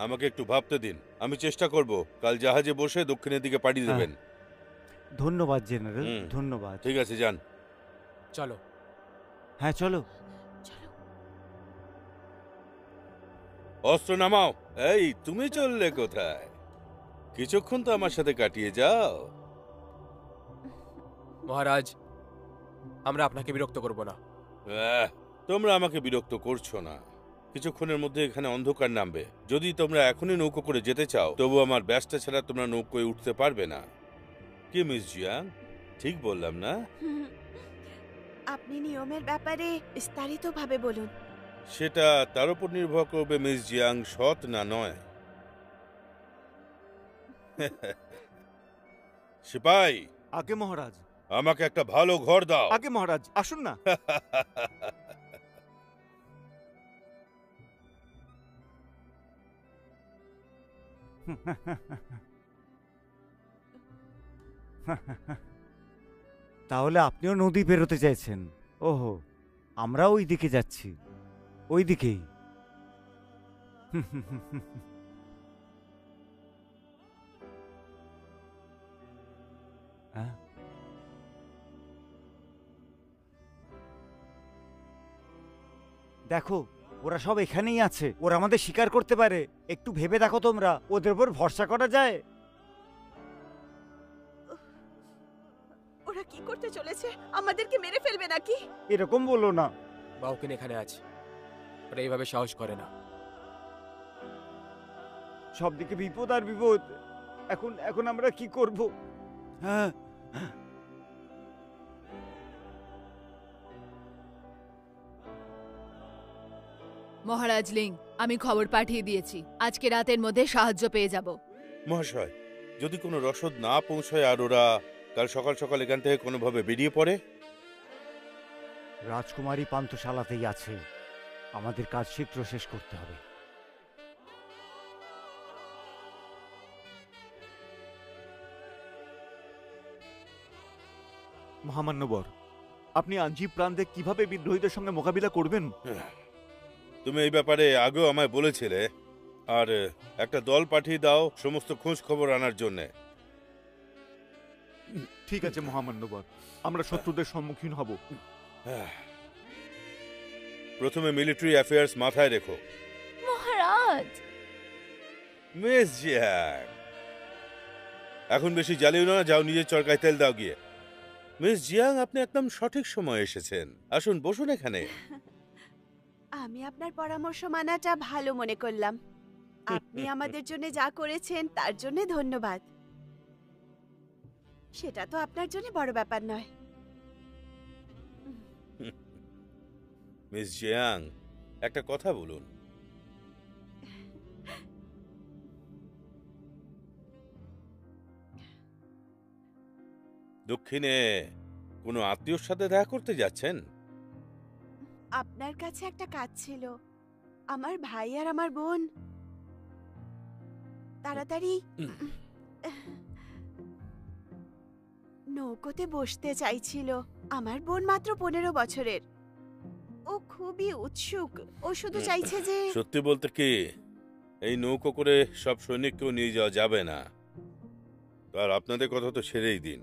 আমাকে একটু ভাবতে দিন, আমি চেষ্টা করব কাল জাহাজে বসে দক্ষিণের দিকে পাঠিয়ে দেবেন। ধন্যবাদ জেনারেল, ধন্যবাদ। ঠিক আছে, যান। চলো। হ্যাঁ, চলো। অস্ত্র নামাও। এই, তুমি চললে কোথায়? কিছুক্ষণ তো আমার সাথে কাটিয়ে যাও। মহারাজ, আমরা আপনাকে বিরক্ত করব না। তোমরা আমাকে বিরক্ত করছো না। কিছুক্ষণের মধ্যে এখানে অন্ধকার নামবে। যদি তোমরা এখনই নৌকো করে যেতে চাও, তবু আমার ব্যাসটা ছাড়া তোমরা নৌকোয় উঠতে পারবে না। কি মিস জিয়াং, ঠিক বললাম না? আপনি নিয়মের ব্যাপারে বিস্তারিতভাবে বলুন। সেটা তার উপর নির্ভর করবে মিস জিয়াং সৎ না নয়। সিপাই, আগে মহারাজ, আমাকে একটা ভালো ঘর দাও। আগে মহারাজ, আসুন না। তাহলে আপনিও নদী পেরোতে চাইছেন? ওহো, আমরা ওই দিকে যাচ্ছি, ওই দিকেই। হ্যাঁ? দেখো, ওরা সব এখানেই আছে, ওরা আমাদের শিকার করতে পারে। একটু ভেবে দেখো তোমরা, ওদের উপর ভরসা করা যায়? ওরা কি করতে চলেছে? আমাদেরকে মেরে ফেলবে নাকি? এরকম বলো না। বাউকিন এখানে আছে, ওরা এইভাবে সাহস করে না। সবদিকে বিপদ আর বিপদ। এখন এখন আমরা কি করব? হ্যাঁ, মহারাজ লিং, আমি খবর পাঠিয়ে দিয়েছি, আজকে রাতের মধ্যে সাহায্য পেয়ে যাব। মহাশয়, যদি কোনো রসদ না পৌঁছায় আর ওরা কাল সকাল সকাল এখান থেকে কোনোভাবে বেরিয়ে পড়ে? রাজকুমারী পান্থশালাতেই আছে, আমাদের কাজ শীঘ্র শেষ করতে হবে। মহামান্যবর, আপনি আঞ্জি প্রান্তে কিভাবে বিদ্রোহীদের সঙ্গে মোকাবিলা করবেন? তুমি এই ব্যাপারে আগেও আমায় বলেছিলে। আর একটা দল পাঠিয়ে দাও সমস্ত খোঁজ খবর আনার জন্যে। ঠিক আছে মহামান্যবর, আমরা শত্রুদের সম্মুখীন হব। প্রথমে মিলিটারি অ্যাফেয়ার্স মাথায় রেখো। মহারাজ, মিস জিয়াং, এখন বেশি জ্বালিও না, যাও নিজের চরকায় তেল দাও গিয়ে। মিস জিয়াং, আপনি একদম সঠিক সময় এসেছেন। আসুন, বসুন এখানে। আমি আপনার পরামর্শ মানাটা ভালো মনে করলাম। আপনি আমাদের জন্য যা করেছেন তার জন্য ধন্যবাদ। সেটা তো আপনার জন্য বড় ব্যাপার নয়। মিস জিয়াং, একটা কথা বলুন। দক্ষিণে কোনো আত্মীয়র সাথে দেখা করতে যাচ্ছেন? আপনার কাছে একটা কাজ ছিল। আমার ভাই আর আমার বোন তাড়াতাড়ি নৌকোতে বসতে চাইছিল। আমার বোন মাত্র 15 বছরের। ও খুবই উৎসুক। ও শুধু চাইছে যে সত্যি বলতে কি, এই নৌকো করে সব সৈনিককেও নিয়ে যাওয়া যাবে না। আর আপনাদের কথা তো ছেড়েই দিন।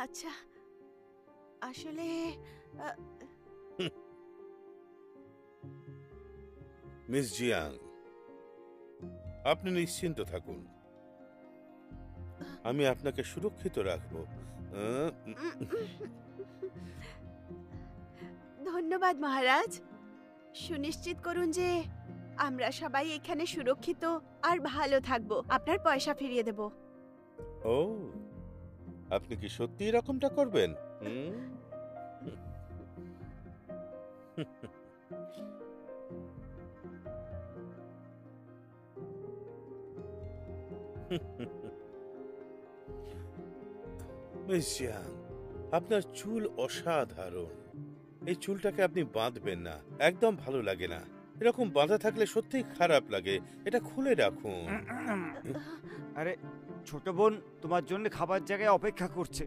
আচ্ছা, আসলে মিস জিয়াং, আপনি নিশ্চিন্ত থাকুন, আমি আপনাকে সুরক্ষিত রাখবো। ধন্যবাদ মহারাজ। সুনিশ্চিত করুন যে আমরা সবাই এখানে সুরক্ষিত আর ভালো থাকবো। আপনার পয়সা ফিরিয়ে দেব। ও, আপনি কি সত্যি এরকমটা করবেন? মিস জিয়াং, আপনার চুল অসাধারণ। এই চুলটাকে আপনি বাঁধবেন না, একদম ভালো লাগে না। এরকম বাঁধা থাকলে সত্যিই খারাপ লাগে। এটা খুলে রাখুন। আরে ছোট বোন তোমার জন্য খাবার জায়গায় অপেক্ষা করছে।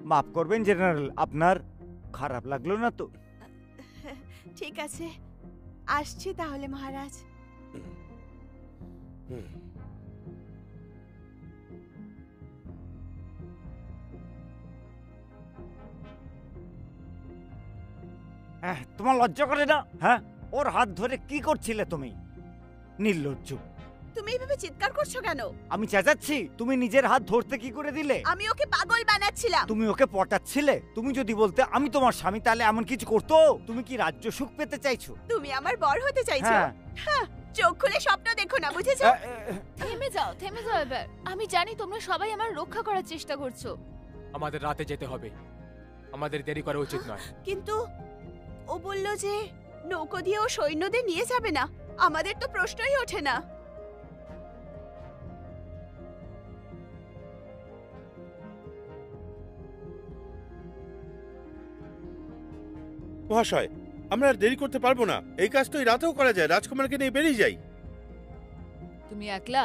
মাফ করবেন জেনারেল, আপনার খারাপ লাগলো না তো? ঠিক আছে, আসছি তাহলে মহারাজ। তোমার লজ্জা করে না? হ্যাঁ, ওর হাত ধরে কি করছিলে তুমি? নির্লজ্জ। তুমি এইভাবে চিৎকার করছো কেন? আমি চেঁচাচ্ছি? তুমি নিজের হাত ধরতে কি করে দিলে? আমি ওকে পাগল বানাচ্ছিলাম। তুমি ওকে পটাচ্ছিলে? তুমি যদি বলতে আমি তোমার স্বামী, তাহলে এমন কিছু করতো? তুমি কি রাজ্য সুখ পেতে চাইছো? তুমি আমার বর হতে চাইছো? হ্যাঁ। হ্যাঁ, চোখ খুলে স্বপ্ন দেখো না, বুঝেছো? থেমে যাও এবার। আমি জানি তোমরা সবাই আমার রক্ষা করার চেষ্টা করছো। আমাদের রাতে যেতে হবে, আমাদের দেরি করা উচিত নয়। কিন্তু ও বলল যে নৌকো দিয়ে ও সৈন্যদের নিয়ে যাবে না। আমাদের তো প্রশ্নই ওঠে না। মহাশয়, আমরা আর দেরি করতে পারবো না। এই কাজ তো এই রাতেও করা যায়। রাজকুমারকে নিয়ে বেরিয়ে যাই। তুমি একলা?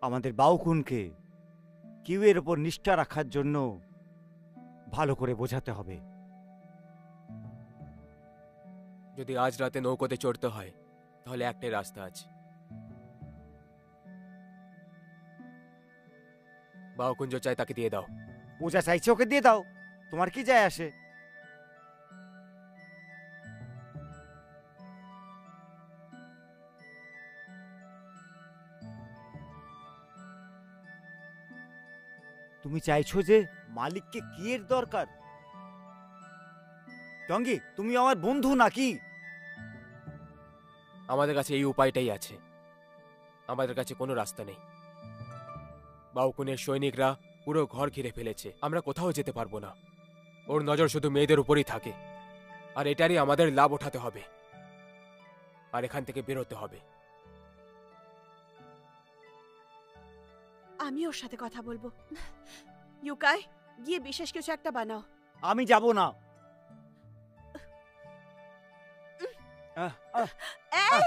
আমাদের বাউকুনকে কিউয়ের ওপর নিষ্ঠা রাখার জন্য ভালো করে বোঝাতে হবে। যদি আজ রাতে নৌকোতে চড়তে হয় তাহলে একটাই রাস্তা আছে। বাউকুঞ্জ চাই, তাকে দিয়ে দাও। ও যা চাইছে ওকে দিয়ে দাও, তোমার কি যায় আসে? তুমি চাইছো যে মালিককে কি এর দরকার? টঙ্গি, তুমি আমার বন্ধু নাকি? আমাদের কাছে এই উপায়টাই আছে। আমাদের কাছে কোনো রাস্তা নেই। বাউকুনের সৈনিকরা পুরো ঘর ঘিরে ফেলেছে, আমরা কোথাও যেতে পারবো না। ওর নজর শুধু মেয়েদের উপরই থাকে, আর এটারই আমাদের লাভ ওঠাতে হবে, আর এখান থেকে বেরোতে হবে। আমি ওর সাথে কথা বলবো। ইউকাই, গিয়ে বিশেষ কিছু একটা বানাও। আমি যাব না।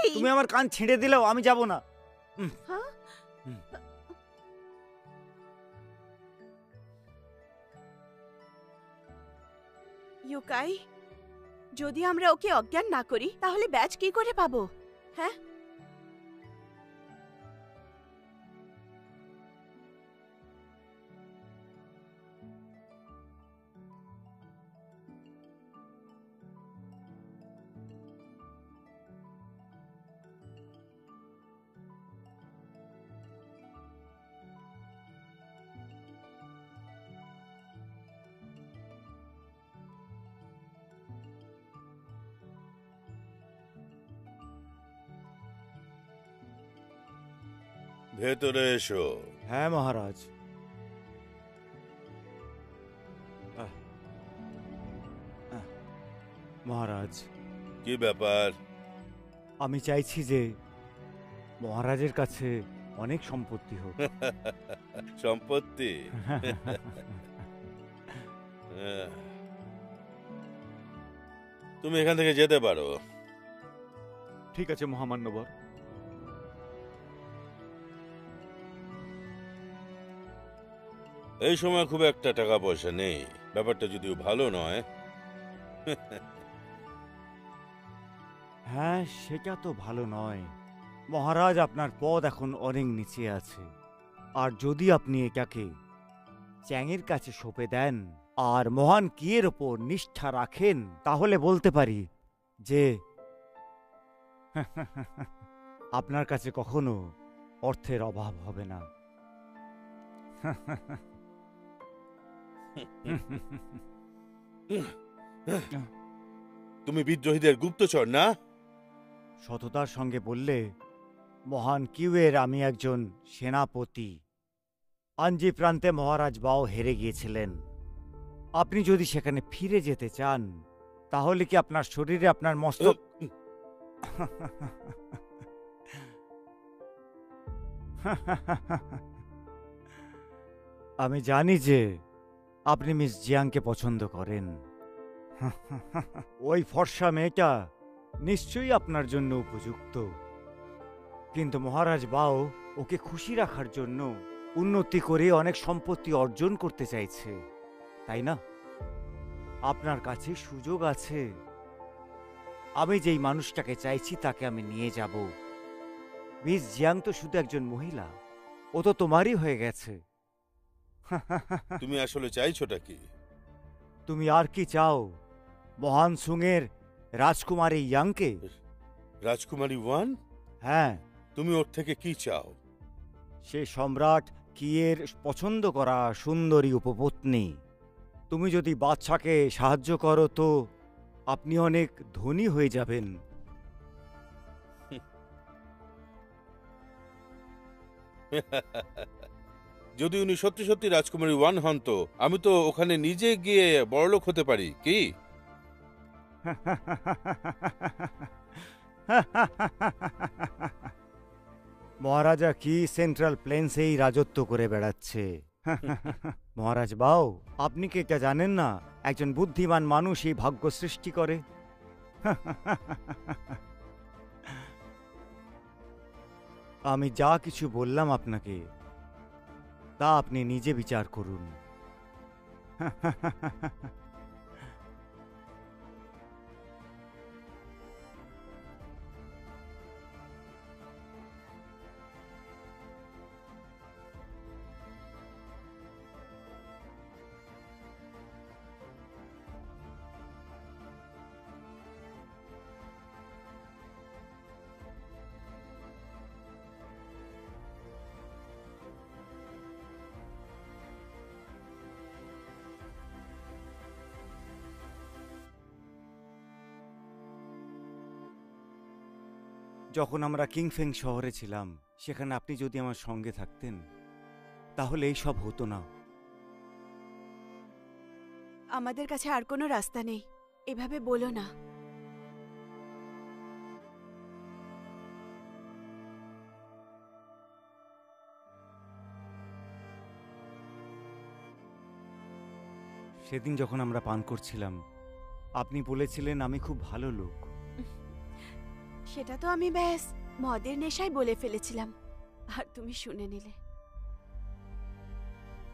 এই তুমি আমার কান ছিঁড়ে দিলেও আমি যাব না। হ্যাঁ? ইউকাই, যদি আমরা ওকে অজ্ঞান না করি তাহলে ব্যাজ কি করে পাবো? হ্যাঁ, ভেতরে এসো। হ্যাঁ মহারাজ। মহারাজ, কি ব্যাপার? আমি চাইছি যে মহারাজের কাছে অনেক সম্পত্তি হোক। সম্পত্তি? তুমি এখান থেকে যেতে পারো। ঠিক আছে মহামান্যবর। এই সময় খুব একটা টাকা পয়সা নেই। ব্যাপারটা যদিও ভালো নয়। হ্যাঁ, সেটা তো ভালো নয়। মহারাজ, আপনার পদ এখন অনেক নিচে আছে, আর যদি আপনি এটাকে চ্যাংয়ের কাছে সঁপে দেন আর মহান কিয়ের ওপর নিষ্ঠা রাখেন, তাহলে বলতে পারি যে আপনার কাছে কখনো অর্থের অভাব হবে না। তুমি বিদ্রোহীদের গুপ্তচর না? সততার সঙ্গে বললে, মহান কিউয়ের আমি একজন সেনাপতি। আঞ্জি প্রান্তে মহারাজ বাও হেরে গিয়েছিলেন। আপনি যদি সেখানে ফিরে যেতে চান, তাহলে কি আপনার শরীরে আপনার মস্তক... আমি জানি যে আপনি মিস জিয়াংকে পছন্দ করেন। ওই ফর্সা মেয়েটা নিশ্চয়ই আপনার জন্য উপযুক্ত, কিন্তু মহারাজ বাও ওকে খুশি রাখার জন্য উন্নতি করে অনেক সম্পত্তি অর্জন করতে চাইছে, তাই না? আপনার কাছে সুযোগ আছে। আমি যেই মানুষটাকে চাইছি তাকে আমি নিয়ে যাব। মিস জিয়াং তো শুধু একজন মহিলা, ও তো তোমারই হয়ে গেছে। তুমি আসলে চাইছোটা কি? তুমি আর কি চাও? মহান সুংয়ের রাজকুমারী ইয়াংকে? রাজকুমারী ওয়ান? হ্যাঁ। তুমি ওর থেকে কি চাও? সে সম্রাট কিয়ের পছন্দ করা সুন্দরী উপপত্নী। তুমি যদি বাদশাকে সাহায্য করো তো আপনি অনেক ধনী হয়ে যাবেন। যদি উনি সত্যি সত্যি রাজকুমারী ওয়ান হন তো আমি তো ওখানে নিজে গিয়ে বড়লোক হতে পারি কি? মহারাজা কি সেন্ট্রাল প্লেন্সেই রাজত্ব করে বেড়াচ্ছে। মহারাজ বাও, আপনি কি এটা জানেন না একজন বুদ্ধিমান মানুষই ভাগ্য সৃষ্টি করে? আমি যা কিছু বললাম আপনাকে তা আপনি নিজে বিচার করুন। যখন আমরা কিংফেং শহরে ছিলাম সেখানে আপনি যদি আমার সঙ্গে থাকতেন তাহলে এই সব হতো না। আমাদের কাছে আর কোনো রাস্তা নেই, এভাবে বলো না। সেদিন যখন আমরা পান করছিলাম আপনি বলেছিলেন আমি খুব ভালো লোক। সেটা তো আমি ব্যাস মদের নেশায় বলে ফেলেছিলাম, আর তুমি শুনে নিলে।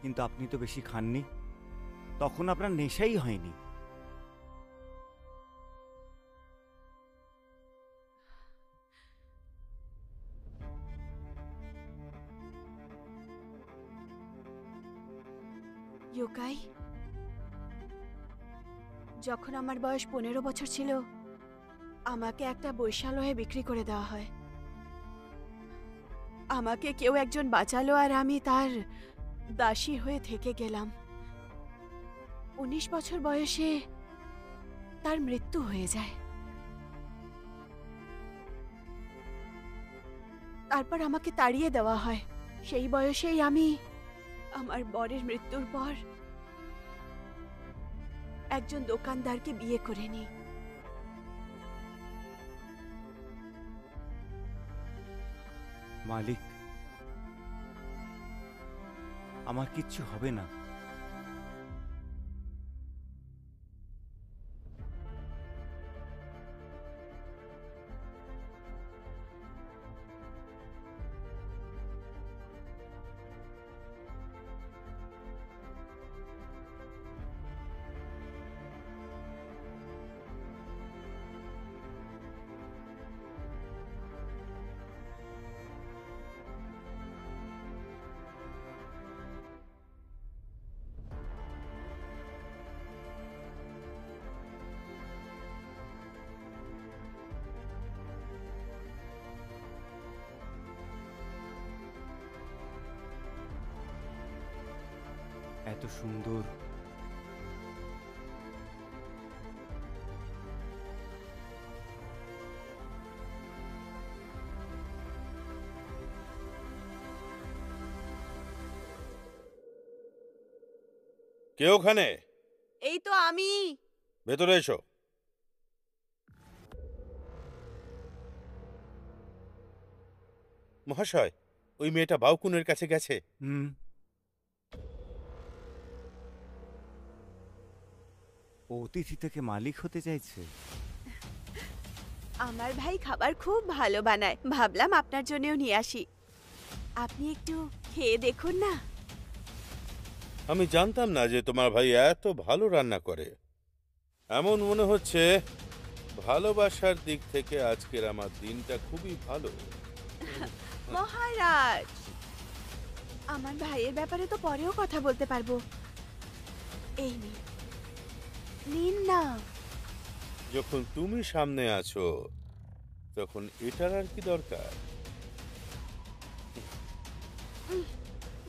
কিন্তু আপনি তো বেশি খাননি, তখন আপনার নেশাই হয়নি। ইয়োকাই, যখন আমার বয়স 15 বছর ছিল আমাকে একটা বৈশালয়ে বিক্রি করে দেওয়া হয়। আমাকে কেউ একজন বাঁচালো আর আমি তার দাসী হয়ে থেকে গেলাম। 19 বছর বয়সে তার মৃত্যু হয়ে যায়। তারপর আমাকে তাড়িয়ে দেওয়া হয়। সেই বয়সেই আমি আমার বরের মৃত্যুর পর একজন দোকানদারকে বিয়ে করে নিই। মালিক, আমার কিচ্ছু হবে না। এত সুন্দর, কে ওখানে? এই তো আমি। ভেতরে এসো। মহাশয়, ওই মেয়েটা বাউকুনের কাছে গেছে। ও অতিথি থেকে মালিক হতে চাইছে। আমার ভাই খাবার খুব ভালো বানায়, ভাবলাম আপনার জন্যও নিয়ে আসি। আপনি একটু খেয়ে দেখুন না। আমি জানতাম না যে তোমার ভাই এত ভালো রান্না করে। এমন মনে হচ্ছে ভালোবাসার দিক থেকে আজকের আমার দিনটা খুবই ভালো। মহারাজ, আমার ভাইয়ের ব্যাপারে তো পরেও কথা বলতে পারবো। এই নিন, নিন না। যখন তুমি সামনে আছো তখন এটার আর কি দরকার?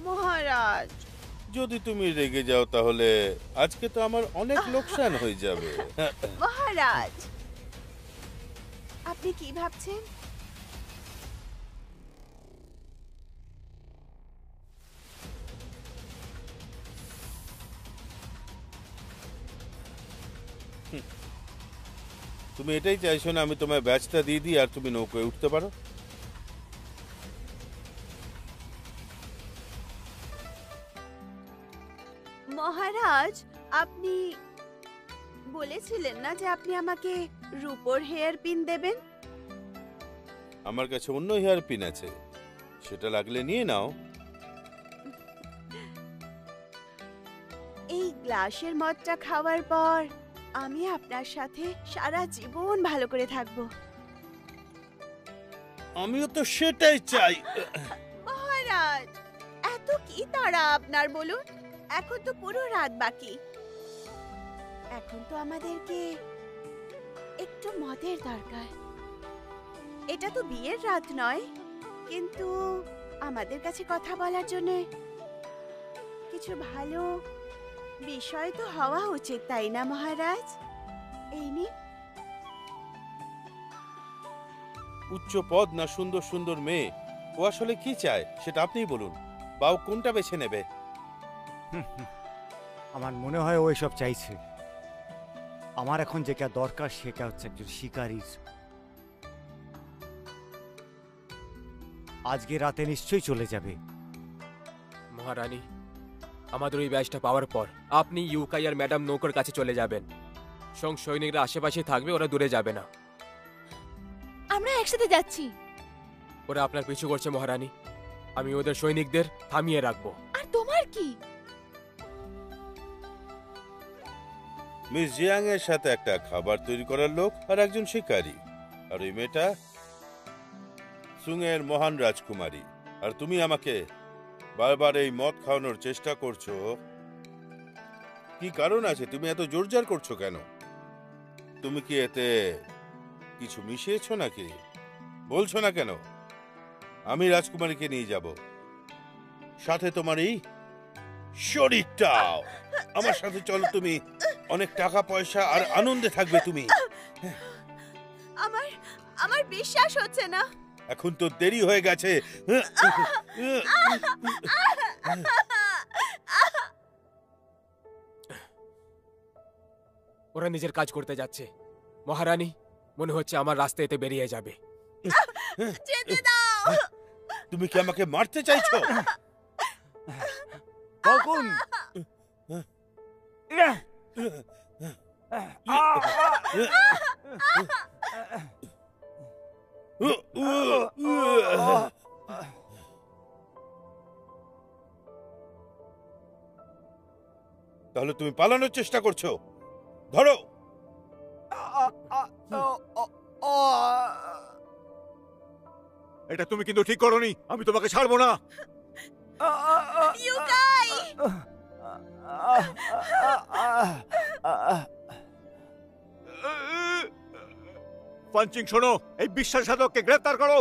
মহারাজ, যদি তুমি রেগে যাও তাহলে আজকে তো আমার অনেক লোকসান হয়ে যাবে। মহারাজ, আপনি কি ভাবছেন? তুমি এটাই চাইছো না আমি তোমায় ব্যাচটা দিয়ে দিই আর তুমি নৌকোয় উঠতে পারো? মহারাজ, আপনি বলেছিলেন না যে আপনি আমাকে রূপোর হেয়ার পিন দেবেন? আমার কাছে অন্য হেয়ার পিন আছে, সেটা লাগলে নিয়ে নাও। এই গ্লাসের মদটা খাওয়ার পর আমি আপনার সাথে সারা জীবন ভালো করে থাকবো। আমিও তো সেটাই চাই। মহারাজ, এত কি তাড়া আপনার বলুন? এখন তো পুরো রাত বাকি। এখন তো আমাদেরকে একটু মদের দরকার। এটা তো বিয়ের রাত নয়, কিন্তু আমাদের কাছে কথা বলার জন্য কিছু ভালো বিষয় তো হওয়া উচিত, তাই না মহারাজ? এই নিন। উচ্চ পদ না সুন্দর সুন্দর মেয়ে, ও আসলে কি চায় সেটা আপনিই বলুন। বাউ কোনটা বেছে নেবে? আমার মনে হয় ও এসব চাইছে। আমার এখন যেটা দরকার সেটা হচ্ছে একজন শিকারীর। আজকে রাতে নিশ্চয়ই চলে যাবে। মহারানী, আমাদের ওই ব্যাচটা পাওয়ার পর আপনি ইউকাই আর ম্যাডাম নৌকোর কাছে চলে যাবেন। সৈনিকরা আশেপাশে থাকবে, ওরা দূরে যাবে না। আমরা একসাথে যাচ্ছি। ওরা আপনার পিছু করছে মহারানী। আমি ওদের সৈনিকদের থামিয়ে রাখবো। আর তোমার কি? মিস জিয়াং এর সাথে একটা খাবার তৈরি করার লোক আর একজন শিকারী, আর ওই মেয়েটা সুংয়ের মহান রাজকুমারী। আর তুমি আমাকে বারবার এই মদ খাওয়ানোর চেষ্টা করছো, কি কারণ আছে? তুমি এত জোরজার করছো কেন? তুমি কি এতে কিছু মিশিয়েছো নাকি? বলছো না কেন? আমি রাজকুমারীকে নিয়ে যাব, সাথে তোমার এই শরীরটাও। আমার সাথে চলো, তুমি অনেক টাকা পয়সা আর আনন্দে থাকবে তুমি। আমার আমার বিশ্বাস হচ্ছে না। এখন তো দেরি হয়ে গেছে। ওরা নিজের কাজ করতে যাচ্ছে। মহারানী, মনে হচ্ছে আমার রাস্তা এতে বেরিয়ে যাবে। যেতে দাও। তুমি কি আমাকে মারতে চাইছো? কখন তাহলে তুমি পালানোর চেষ্টা করছো? ধরো। এটা তুমি কিন্তু ঠিক করোনি। আমি তোমাকে ছাড়বো না। ইউকাই! পাঞ্চিং, শোনো, এই বিশ্বাসঘাতককে গ্রেফতার করো।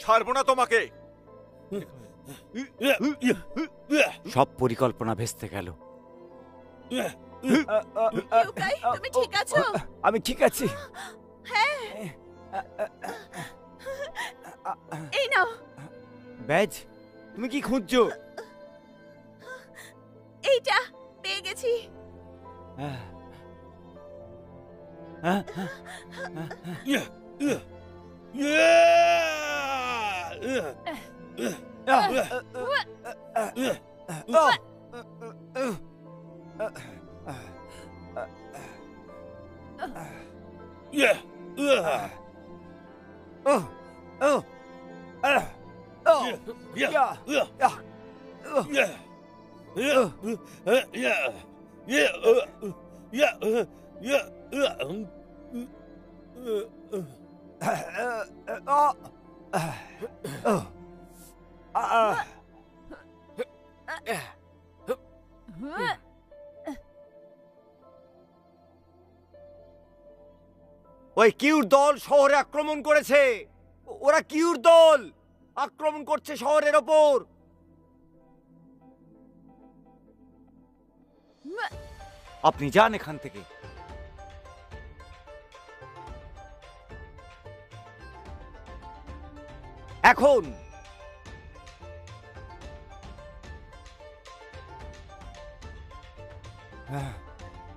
ছাড়বো না তোমাকে। সব পরিকল্পনা ভেস্তে গেল। ইউকাই, তুমি ঠিক আছো? আমি ঠিক আছি। হ্যাঁ, এই নাও। ব্যাজ, তুমি কি খুঁজছো? এইটা পেয়ে গেছি। ওই কিউর দল শহরে আক্রমণ করেছে। ওরা কিউর দল আক্রমণ করছে শহরের ওপর। আপনি যান এখান থেকে। এখন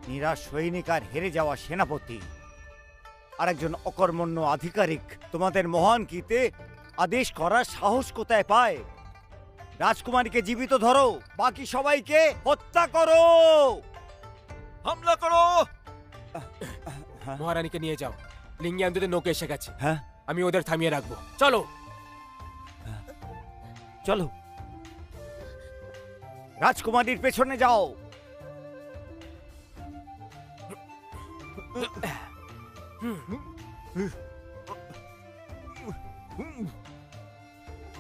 নিরাশ সৈনিক আর হেরে যাওয়া সেনাপতি আর একজন অকর্মণ্য আধিকারিক তোমাদের মহান কিতে আদেশ করার সাহস কোথায় পায়? রাজকুমারীকে জীবিত ধরো, বাকি সবাইকে হত্যা করো। হামলা করো! মহারানীকে নিয়ে যাও। লিঙ্গিয়ান্দুদের নৌকা এসে গেছে। হ্যাঁ, আমি ওদের থামিয়ে রাখবো। চলো। চলো। রাজকুমারীর পেছনে যাও।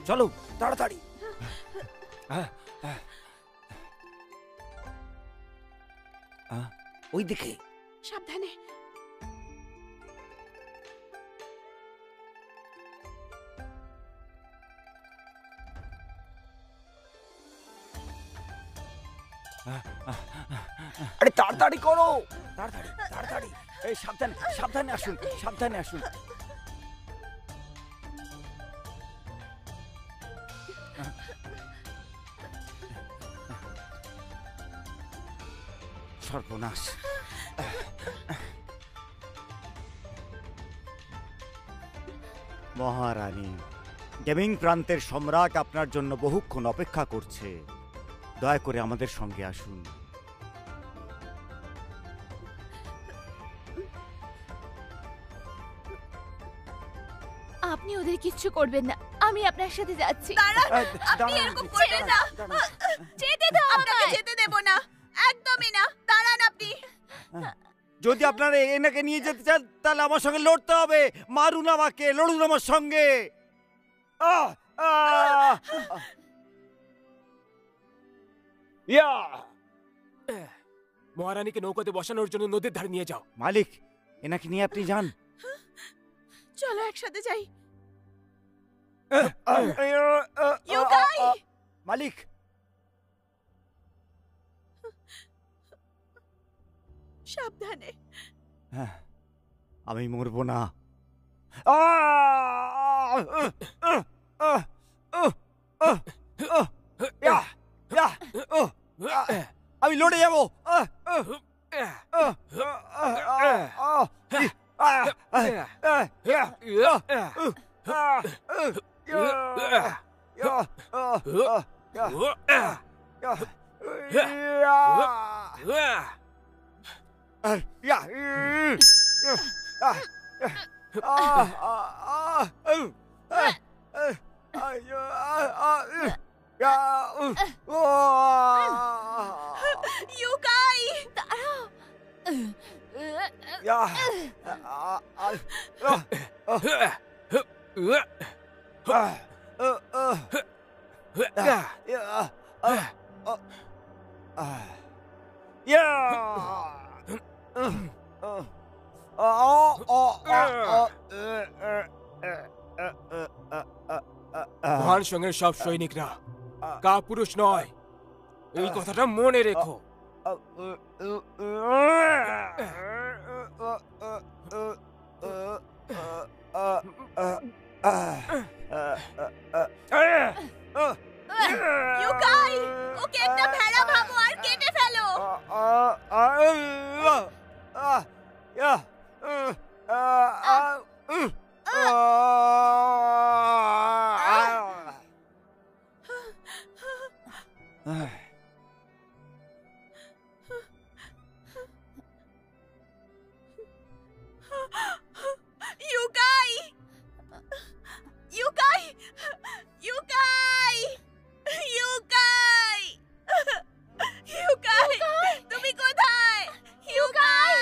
চলো তাড়াতাড়ি। ওই দিকে। সাবধানে। আরে তাড়াতাড়ি করো, তাড়াতাড়ি তাড়াতাড়ি। এই সাবধানে সাবধানে আসুন, সাবধানে আসুন। সর্বনাশ। মহারানী, গেমিং প্রান্তের সম্রাট আপনার জন্য বহুক্ষণ অপেক্ষা করছে। দয়া করে আমাদের সঙ্গে আসুন। আপনি ওদের কিচ্ছু করবেন না, আমি আপনার সাথে যাচ্ছি। আপনি এরকম করবেন না। যেতে দাও, আপনাকে যেতে দেব না, একদমই না। দাঁড়ান আপনি। যদি আপনারা এনাকে নিয়ে যেতে চান তাহলে আমার সঙ্গে লড়তে হবে। মারুন আমাকে, লড়ুন আমার সঙ্গে। আহ! আহ! ইয়া! মহারানীকে নৌকাতে বসানোর জন্য নদীর ধারে নিয়ে যাও। মালিক, এনাকে নিয়ে আপনি যান। চলো একসাথে যাই। ইউকাই! মালিক, সাবধানে। হ্যাঁ, আমি মরবো না। আমি লড়ে যাবো। ইউকাই, দাঁড়াও। মহান সঙ্গের সব সৈনিকরা কাপুরুষ নয়, এই কথাটা মনে রেখো। ইউকাই, ওকে একটা ভেড়া ভাবো আর কেটে ফেলো। ইউকাই, ইউকাই, ইউকাই, ইউকাই, ইউকাই, তুমি কোথায়? ইউকাই,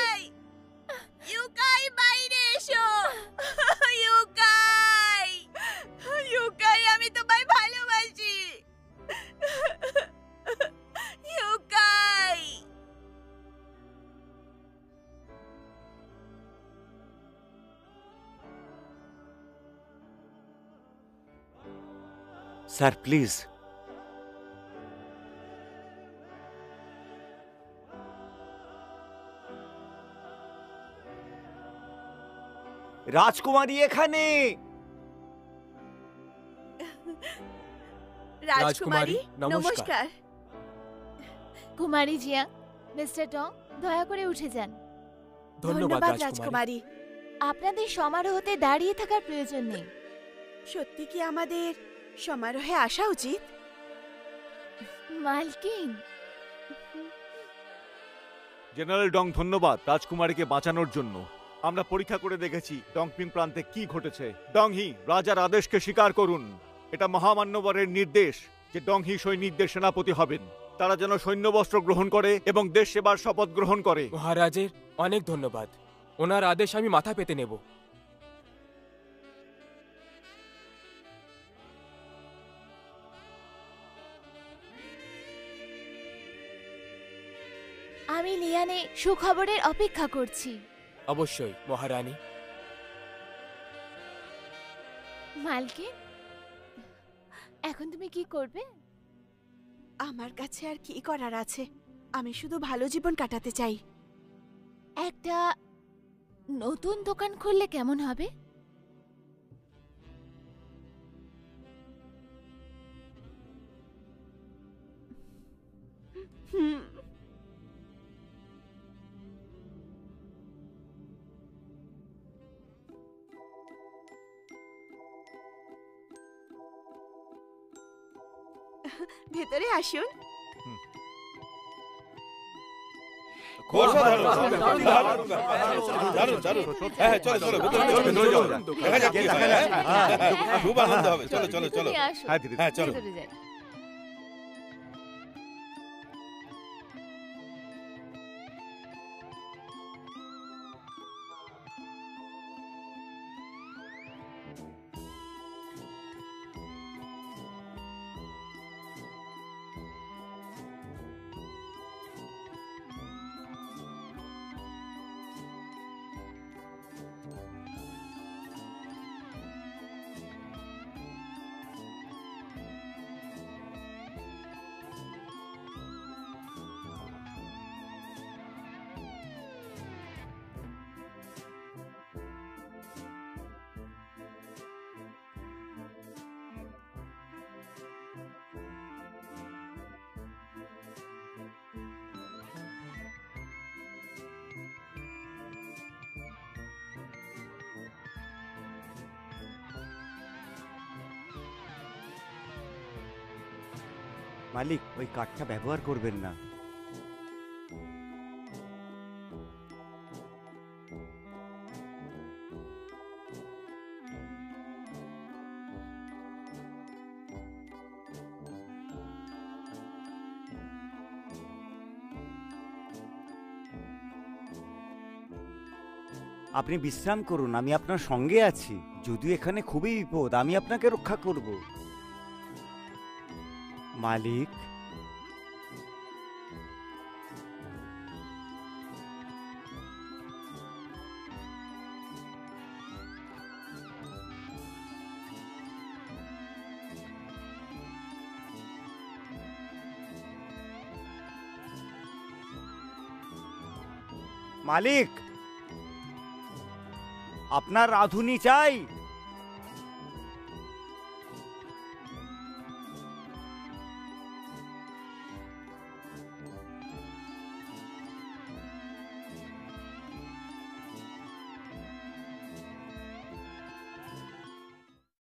ইউকাই, বাইরে এসো। ইউকাই, ইউকাই, আমি তোমায় ভালোবাসি। ইউকাই। Sir please. রাজকুমারী এখানে। রাজকুমারী, নমস্কার। নমস্কার। কুমারী জিয়া, মিস্টার টং, দয়া করে উঠে যান। ধন্যবাদ রাজকুমারী। আপনাদের সমারোহতে দাঁড়িয়ে থাকার প্রয়োজন নেই। সত্যি কি আমাদের সমারোহে আসা উচিত? মালকিন, জেনারেল ডং ধন্যবাদ রাজকুমারীকে বাঁচানোর জন্য। আমরা পরীক্ষা করে দেখেছি ডংপিং প্রান্তে কি ঘটেছে। ডংহি, রাজার আদেশকে স্বীকার করুন। এটা মহামান্যবরের নির্দেশ যে ডংহি সৈনিকদের সেনাপতি হবেন। তারা যেন সৈন্যবস্ত্র গ্রহণ করে এবং দেশ সেবার শপথ গ্রহণ করে। মহারাজের অনেক ধন্যবাদ। ওনার আদেশ আমি মাথা পেতে নেব। আমি লিয়ানে সুখবরের অপেক্ষা করছি। অবশ্যই মহারানী। মালকিন, এখন তুমি কি করবে? আমার কাছে আর কি করার আছে? আমি শুধু ভালো জীবন কাটাতে চাই। একটা নতুন দোকান খুললে কেমন হবে? ভেতরে আসুন। দারুণ দারুণ। হ্যাঁ চলো চলো ভেতরে চলো, দেখা যাক কি হয়, হ্যাঁ? খুব আনন্দ হবে। চলো চলো চলো। তুমি আসুন। হ্যাঁ দিদি। হ্যাঁ চলো। ভেতরে যাই। মালিক, ওই কাঠটা ব্যবহার করবেন না। আপনি বিশ্রাম করুন, আমি আপনার সঙ্গে আছি। যদিও এখানে খুবই বিপদ, আমি আপনাকে রক্ষা করব। মালিক, মালিক, আপনার রাঁধুনি চাই।